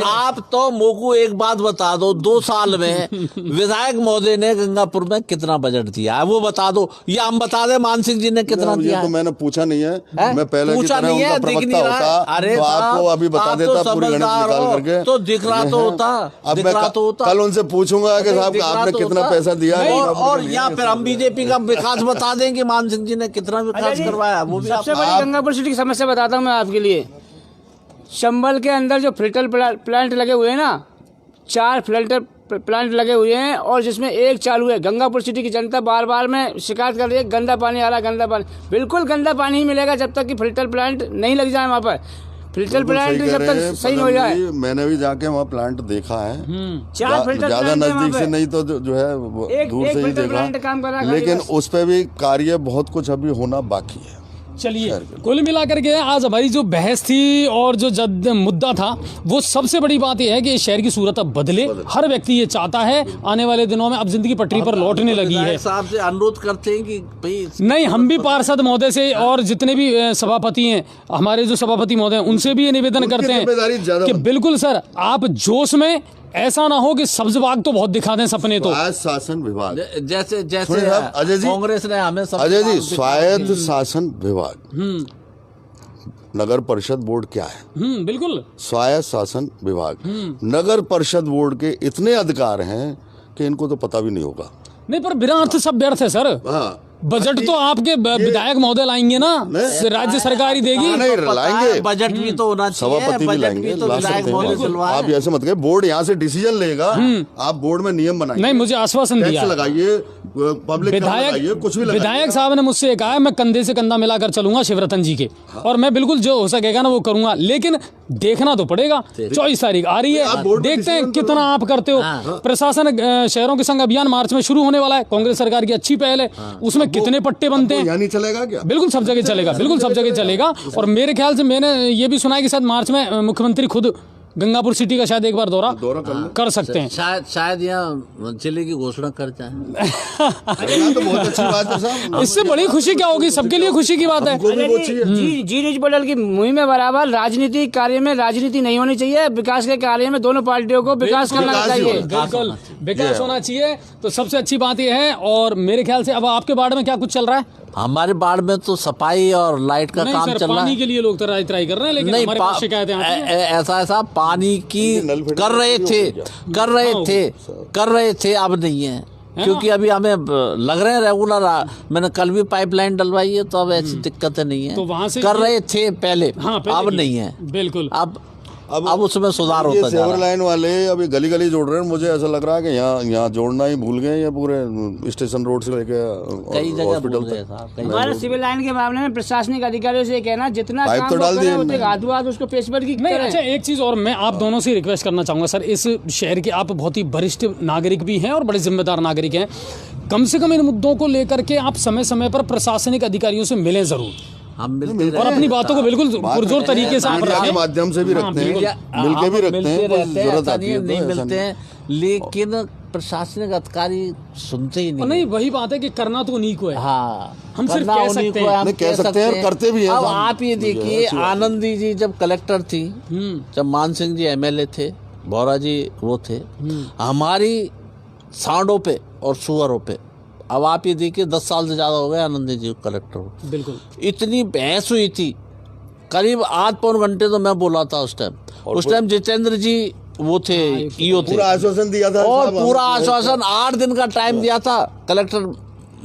Speaker 3: आप तो मोकू एक बात बता दो, 2 साल में विधायक महोदय ने गंगापुर में कितना बजट दिया है वो बता दो, या हम बता दे मान सिंह जी ने कितना दिया?
Speaker 4: तो मैंने पूछा नहीं है, मैं पहले की तरह उनका प्रवक्ता होता
Speaker 3: अरे
Speaker 4: तो आपको अभी बता देता पूरी गणित निकाल करके।
Speaker 3: तो दिख रहा तो होता,
Speaker 4: अब मैं कल उनसे पूछूंगा कि साहब आपने कितना पैसा दिया।
Speaker 3: और या फिर हम बीजेपी का विकास बता दें कि मान सिंह जी ने कितना विकास करवाया वो भी।
Speaker 2: सबसे बड़ी गंगापुर सिटी की समस्या बताता हूँ मैं आपके लिए। चंबल के अंदर जो फिल्टर प्लांट लगे हुए हैं ना, 4 फिल्टर प्लांट लगे हुए हैं और जिसमें एक चालू है। गंगापुर सिटी की जनता बार बार में शिकायत कर रही है, गंदा पानी आ रहा है, गंदा पानी। बिल्कुल गंदा पानी ही मिलेगा जब तक कि फिल्टर प्लांट नहीं लग जाए वहाँ पर। फिल्टर प्लांट जब तक सही हो जाए।
Speaker 4: मैंने भी जाके वहाँ प्लांट देखा है,
Speaker 2: 4 फिल्टर
Speaker 4: ज्यादा नजदीक से नहीं तो जो है दूर से ही देखा, लेकिन उस पे भी कार्य बहुत कुछ अभी होना बाकी है।
Speaker 1: चलिए, कुल मिलाकर के आज हमारी जो बहस थी और जो मुद्दा था, वो सबसे बड़ी बात यह है कि इस शहर की सूरत अब बदले। हर व्यक्ति ये चाहता है आने वाले दिनों में अब जिंदगी पटरी पर लौटने लगी है।
Speaker 3: साहब से अनुरोध करते हैं कि भाई
Speaker 1: नहीं, हम भी पार्षद महोदय से और जितने भी सभापति हैं, हमारे जो सभापति महोदय हैं, उनसे भी ये निवेदन करते हैं कि बिल्कुल सर आप जोश में, ऐसा ना हो कि सब्ज बाग तो बहुत दिखा दें सपने। तो
Speaker 4: स्वायत्त शासन विभाग
Speaker 3: जैसे
Speaker 4: अजय जी,
Speaker 3: कांग्रेस ने हमें
Speaker 4: अजय जी, स्वायत्त शासन विभाग, नगर परिषद बोर्ड क्या है?
Speaker 1: बिल्कुल
Speaker 4: स्वायत्त शासन विभाग, नगर परिषद बोर्ड के इतने अधिकार हैं कि इनको तो पता भी नहीं होगा।
Speaker 1: नहीं, पर बिना अर्थ सब व्यर्थ है सर।
Speaker 4: हाँ,
Speaker 1: बजट तो आपके विधायक महोदय लाएंगे ना, राज्य सरकार ही देगी।
Speaker 4: नहीं लाएंगे,
Speaker 3: बजट भी तो होना चाहिए,
Speaker 4: सभापति भी लाएंगे,
Speaker 3: तो विधायक महोदय।
Speaker 4: आप ऐसे मत कहिए, बोर्ड यहाँ से डिसीजन लेगा, आप बोर्ड में नियम बनाइए।
Speaker 1: नहीं, मुझे आश्वासन दिया,
Speaker 4: लगाइए, पब्लिक लगाइए, कुछ भी
Speaker 1: विधायक साहब ने मुझसे कहा है मैं कंधे से कंधा मिलाकर चलूंगा शिवरतन जी के, और मैं बिल्कुल जो हो सकेगा ना वो करूंगा, लेकिन देखना तो पड़ेगा। 24 तारीख आ रही है, देखते हैं कितना आप करते हो। प्रशासन शहरों के संग अभियान मार्च में शुरू होने वाला है, कांग्रेस सरकार की अच्छी पहल है, उसमें कितने पट्टे बनते हैं।
Speaker 4: यहाँ नहीं चलेगा क्या?
Speaker 1: बिल्कुल सब जगह चलेगा, बिल्कुल सब जगह चलेगा। और मेरे ख्याल से मैंने ये भी सुना है कि शायद मार्च में मुख्यमंत्री खुद गंगापुर सिटी का शायद एक बार दौरा कर सकते हैं।
Speaker 3: शायद यहाँ जिले की घोषणा कर जाए।
Speaker 4: तो बहुत अच्छी बात है साहब,
Speaker 1: इससे बड़ी खुशी क्या होगी? सबके लिए खुशी की बात है।
Speaker 2: जी न्यूज पोर्टल की मुहिम में बराबर राजनीतिक कार्य में राजनीति नहीं होनी चाहिए, विकास के कार्य में दोनों पार्टियों को विकास करना चाहिए।
Speaker 1: बिल्कुल विकास होना चाहिए, तो सबसे अच्छी बात यह है। और मेरे ख्याल से अब आपके वार्ड में क्या कुछ चल रहा है?
Speaker 3: हमारे वार्ड में तो सफाई और लाइट का काम चल रहा है।
Speaker 1: पानी के लिए लोग ट्राई कर रहे हैं, लेकिन हमारे पास शिकायतें आती हैं।
Speaker 3: ऐसा पानी की कर रहे थे, अब नहीं है। क्योंकि अभी हमें लग रहे हैं रेगुलर। मैंने कल भी पाइपलाइन डलवाई है, तो अब ऐसी दिक्कतें नहीं है।
Speaker 1: तो वहाँ से
Speaker 3: कर रहे थे पहले,
Speaker 1: हाँ, पहले
Speaker 3: अब
Speaker 1: की।
Speaker 3: नहीं है।
Speaker 1: बिल्कुल।
Speaker 3: अब उसमें सुधार होता जा
Speaker 4: सेवर
Speaker 3: रहा है।
Speaker 4: लाइन वाले अभी गली गली जोड़ रहे हैं। मुझे ऐसा लग रहा है कि यहाँ जोड़ना ही भूल गए, या पूरे स्टेशन रोड से लेके
Speaker 3: कई जगह
Speaker 4: हॉस्पिटल
Speaker 3: भूल गए
Speaker 4: तक।
Speaker 3: साहब, कई
Speaker 2: हमारे सिविल लाइन के मामले में प्रशासनिक अधिकारियों से ये कहना जितना
Speaker 4: पाइप
Speaker 2: काम
Speaker 4: तो
Speaker 2: वो
Speaker 4: डाल
Speaker 2: करें,
Speaker 4: दिए
Speaker 2: उतने
Speaker 4: इनने।
Speaker 2: हाथों हाथ उसको पेशवर की
Speaker 1: नहीं,
Speaker 2: करें।
Speaker 1: अच्छा एक चीज़ और मैं आप दोनों से रिक्वेस्ट करना चाहूँगा सर, इस शहर के आप बहुत ही वरिष्ठ नागरिक भी हैं और बड़े जिम्मेदार नागरिक हैं, कम से कम इन मुद्दों को लेकर के आप समय समय पर प्रशासनिक अधिकारियों से मिलें ज़रूर
Speaker 3: हम मिलते
Speaker 1: और अपनी बातों को बिल्कुल पुरजोर तरीके से आप
Speaker 4: मीडिया के
Speaker 1: रखें।
Speaker 4: माध्यम से भी
Speaker 1: हाँ,
Speaker 4: रखते हैं,
Speaker 1: बिल्कुल।
Speaker 4: मिलके भी रखते हैं, कोई
Speaker 3: रहते हैं,
Speaker 4: जरूरत
Speaker 3: ऐसा
Speaker 4: आती
Speaker 3: नहीं
Speaker 4: है
Speaker 3: है
Speaker 4: तो
Speaker 3: नहीं
Speaker 4: ऐसा
Speaker 3: मिलते
Speaker 4: नहीं।
Speaker 3: हैं, लेकिन प्रशासनिक अधिकारी सुनते ही
Speaker 1: और
Speaker 3: नहीं।
Speaker 1: नहीं, वही बात है कि करना तो उन्हीं को है।
Speaker 3: हाँ,
Speaker 1: हम सिर्फ
Speaker 3: करना
Speaker 1: कह
Speaker 3: उन्हीं
Speaker 1: सकते
Speaker 3: को
Speaker 1: हैं।
Speaker 3: हम
Speaker 4: नहीं, कह सकते हैं और करते भी हैं।
Speaker 3: अब
Speaker 4: हम-
Speaker 3: आप ये देखिए,
Speaker 4: अच्छी बात है।
Speaker 3: आनंदी जी जब कलेक्टर थी, जब मान सिंह जी एमएलए थे, भौरा जी वो थे, हमारी सांडों पे और सुअरों पे, अब आप ये देखिए 10 साल से ज्यादा हो गए आनंदी जी कलेक्टर हो।
Speaker 1: बिल्कुल।
Speaker 3: इतनी बहस हुई थी, करीब आध पौन घंटे तो मैं बोला था उस टाइम जितेंद्र जी वो थे, ईओ थे,
Speaker 4: पूरा आश्वासन दिया था
Speaker 3: और
Speaker 4: साहब,
Speaker 3: पूरा
Speaker 4: हम-
Speaker 3: आश्वासन 8 दिन का टाइम दिया था कलेक्टर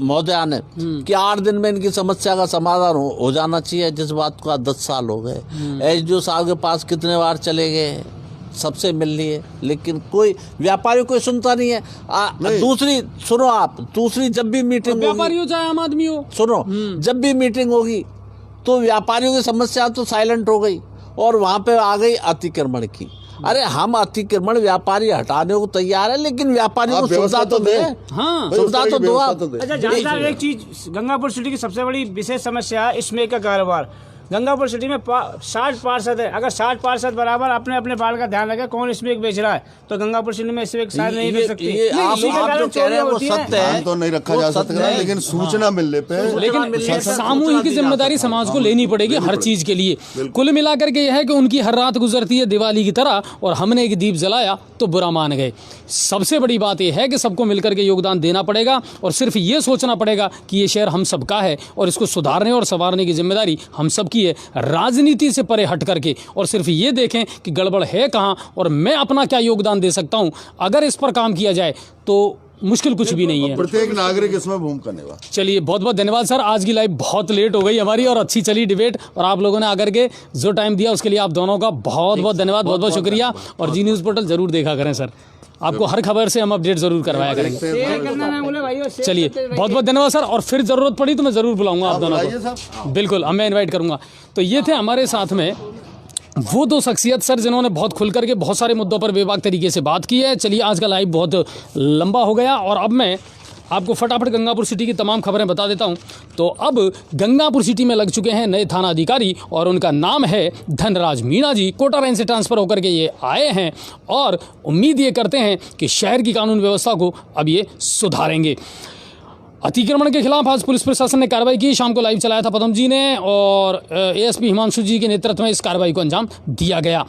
Speaker 3: महोदया ने कि 8 दिन में इनकी समस्या का समाधान हो जाना चाहिए। जिस बात को आज 10 साल हो गए। एसडीओ साहब के पास कितने बार चले गए, सबसे मिल लिए, लेकिन कोई व्यापारी कोई सुनता नहीं है। दूसरी सुनो आप, दूसरी जब भी मीटिंग होगी,
Speaker 1: व्यापारी हो चाहे आम आदमी हो,
Speaker 3: सुनो, जब भी मीटिंग होगी तो व्यापारियों की समस्या तो साइलेंट हो गई और वहां पे आ गई अतिक्रमण की। अरे हम अतिक्रमण व्यापारी हटाने को तैयार है, लेकिन व्यापारियों
Speaker 4: आप
Speaker 3: को सुविधा तो दे,
Speaker 1: हाँ।
Speaker 4: भाई, उस
Speaker 3: सुविधा
Speaker 4: तरह
Speaker 3: तो
Speaker 4: की
Speaker 3: दो
Speaker 4: व्यवस्था
Speaker 3: आप।
Speaker 4: तो दे।
Speaker 2: अच्छा जान साहब, एक चीज गंगापुर सिटी की सबसे बड़ी विशेष समस्या है स्मोक का कारोबार। गंगापुर सिटी में 60 पार्षद है। अगर 60 पार्षद बराबर अपने अपने बाल का ध्यान रखे कौन स्मोक बेच रहा है, तो गंगापुर सिटी में स्मोक शायद नहीं बेच सकती।
Speaker 3: ये
Speaker 2: नहीं,
Speaker 3: आप
Speaker 2: इसी के
Speaker 3: जो
Speaker 2: कारण
Speaker 3: कह रहे हैं वो
Speaker 2: चोरी होती
Speaker 3: सत्य
Speaker 2: है।
Speaker 3: है।
Speaker 4: ध्यान तो नहीं रखा
Speaker 3: वो
Speaker 4: जा
Speaker 3: सत्य
Speaker 4: सकता,
Speaker 3: है।
Speaker 4: लेकिन सूचना मिलने पे
Speaker 1: लेकिन सामूहिक जिम्मेदारी समाज को लेनी पड़ेगी हर चीज के लिए। कुल मिलाकर के यह है कि उनकी हर रात गुजरती है दिवाली की तरह, और हमने एक दीप जलाया तो बुरा मान गए। सबसे बड़ी बात यह है कि सबको मिलकर के योगदान देना पड़ेगा और सिर्फ ये सोचना पड़ेगा कि ये शहर हम सबका है और इसको सुधारने और संवारने की जिम्मेदारी हम सबकी है, राजनीति से परे हट करके। और सिर्फ ये देखें कि गड़बड़ है कहाँ और मैं अपना क्या योगदान दे सकता हूँ। अगर इस पर काम किया जाए तो मुश्किल कुछ भी नहीं है।
Speaker 4: प्रत्येक नागरिक इसमें भूमिका निभा।
Speaker 1: चलिए बहुत बहुत धन्यवाद सर, आज की लाइव बहुत लेट हो गई हमारी और अच्छी चली डिबेट, और आप लोगों ने आकर के जो टाइम दिया उसके लिए आप दोनों का बहुत बहुत धन्यवाद, बहुत बहुत शुक्रिया। और जी न्यूज़ पोर्टल जरूर देखा करें सर, आपको हर खबर से हम अपडेट जरूर करवाया करेंगे।
Speaker 2: शेयर करना ना भूले भाइयों, शेयर
Speaker 1: चलिए
Speaker 2: करते रहिए।
Speaker 1: बहुत बहुत धन्यवाद सर, और फिर ज़रूरत पड़ी तो मैं ज़रूर बुलाऊंगा आप दोनों
Speaker 4: बुलाइए
Speaker 1: को।
Speaker 4: साहब।
Speaker 1: बिल्कुल, अब मैं इनवाइट करूंगा। तो ये थे हमारे साथ में वो दो शख्सियत सर जिन्होंने बहुत खुल करके बहुत सारे मुद्दों पर बेबाक तरीके से बात की है। चलिए आज का लाइव बहुत लंबा हो गया और अब मैं आपको फटाफट गंगापुर सिटी की तमाम खबरें बता देता हूं। तो अब गंगापुर सिटी में लग चुके हैं नए थाना अधिकारी और उनका नाम है धनराज मीणा जी। कोटा रेंज से ट्रांसफ़र होकर के ये आए हैं और उम्मीद ये करते हैं कि शहर की कानून व्यवस्था को अब ये सुधारेंगे। अतिक्रमण के खिलाफ आज पुलिस प्रशासन ने कार्रवाई की। शाम को लाइव चलाया था पदम जी ने और एएसपी हिमांशु जी के नेतृत्व में इस कार्रवाई को अंजाम दिया गया।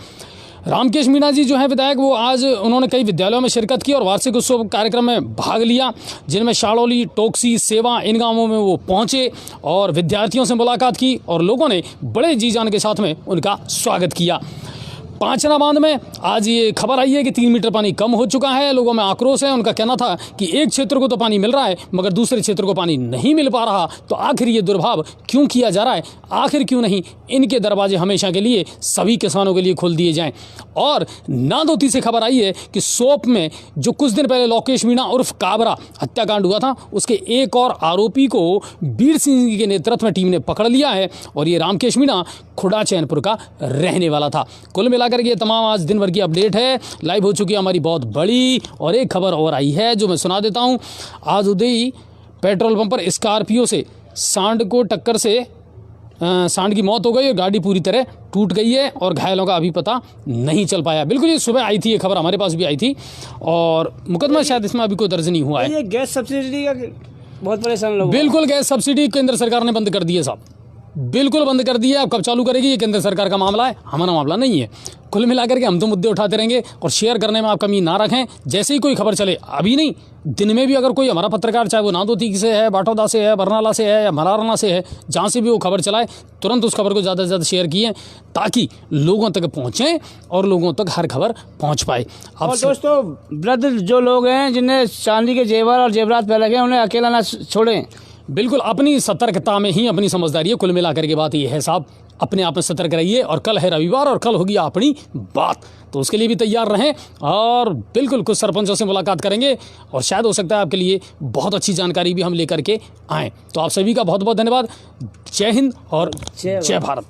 Speaker 1: रामकेश मीणा जी जो है विधायक, वो आज उन्होंने कई विद्यालयों में शिरकत की और वार्षिक उत्सव कार्यक्रम में भाग लिया, जिनमें शाड़ौली, टोकसी, सेवा, इन गांवों में वो पहुंचे और विद्यार्थियों से मुलाकात की और लोगों ने बड़े जी जान के साथ में उनका स्वागत किया। पांचना बांध में आज ये खबर आई है कि 3 मीटर पानी कम हो चुका है। लोगों में आक्रोश है। उनका कहना था कि एक क्षेत्र को तो पानी मिल रहा है मगर दूसरे क्षेत्र को पानी नहीं मिल पा रहा, तो आखिर ये दुर्भाव क्यों किया जा रहा है? आखिर क्यों नहीं इनके दरवाजे हमेशा के लिए सभी किसानों के लिए खोल दिए जाएं? और नादौती से खबर आई है कि सोप में जो कुछ दिन पहले लोकेश मीणा उर्फ काबरा हत्याकांड हुआ था, उसके एक और आरोपी को बीर सिंह के नेतृत्व में टीम ने पकड़ लिया है और ये रामकेश मीणा खुड़ा चैनपुर का रहने वाला था। कुल मिलाकर के ये तमाम आज दिन भर की अपडेट है। लाइव हो चुकी है हमारी बहुत बड़ी, और एक खबर और आई है जो मैं सुना देता हूँ। आज उदय पेट्रोल पंप पर स्कॉर्पियो से सांड को टक्कर से सांड की मौत हो गई और गाड़ी पूरी तरह टूट गई है और घायलों का अभी पता नहीं चल पाया। बिल्कुल ये सुबह आई थी, ये खबर हमारे पास भी आई थी और मुकदमा शायद इसमें अभी कोई दर्ज नहीं हुआ है।
Speaker 2: ये गैस सब्सिडी का बहुत परेशान लोग।
Speaker 1: बिल्कुल गैस सब्सिडी केंद्र सरकार ने बंद कर दी है साहब, बिल्कुल बंद कर दी है। अब कब चालू करेगी ये केंद्र सरकार का मामला है, हमारा मामला नहीं है। कुल मिलाकर के हम तो मुद्दे उठाते रहेंगे और शेयर करने में आप कमी ना रखें। जैसे ही कोई खबर चले, अभी नहीं, दिन में भी अगर कोई हमारा पत्रकार, चाहे वो नादोती से है, बाटौदा से है, बरनाला से है या मलारना से है, जहाँ से भी वो खबर चलाए, तुरंत उस खबर को ज़्यादा से ज़्यादा शेयर किए ताकि लोगों तक पहुँचें और लोगों तक हर खबर पहुँच पाए। अब
Speaker 2: और दोस्तों, वृद्ध जो लोग हैं जिन्हें चांदी के जेवर और जेवरात पहन रखे हैं, उन्हें अकेला ना छोड़ें।
Speaker 1: बिल्कुल अपनी सतर्कता में ही अपनी समझदारी है। कुल मिलाकर के बात ये है साहब, अपने आप में सतर्क रहिए और कल है रविवार और कल होगी अपनी बात, तो उसके लिए भी तैयार रहें। और बिल्कुल कुछ सरपंचों से मुलाकात करेंगे और शायद हो सकता है आपके लिए बहुत अच्छी जानकारी भी हम लेकर के आएँ। तो आप सभी का बहुत बहुत धन्यवाद। जय हिंद और जय भारत।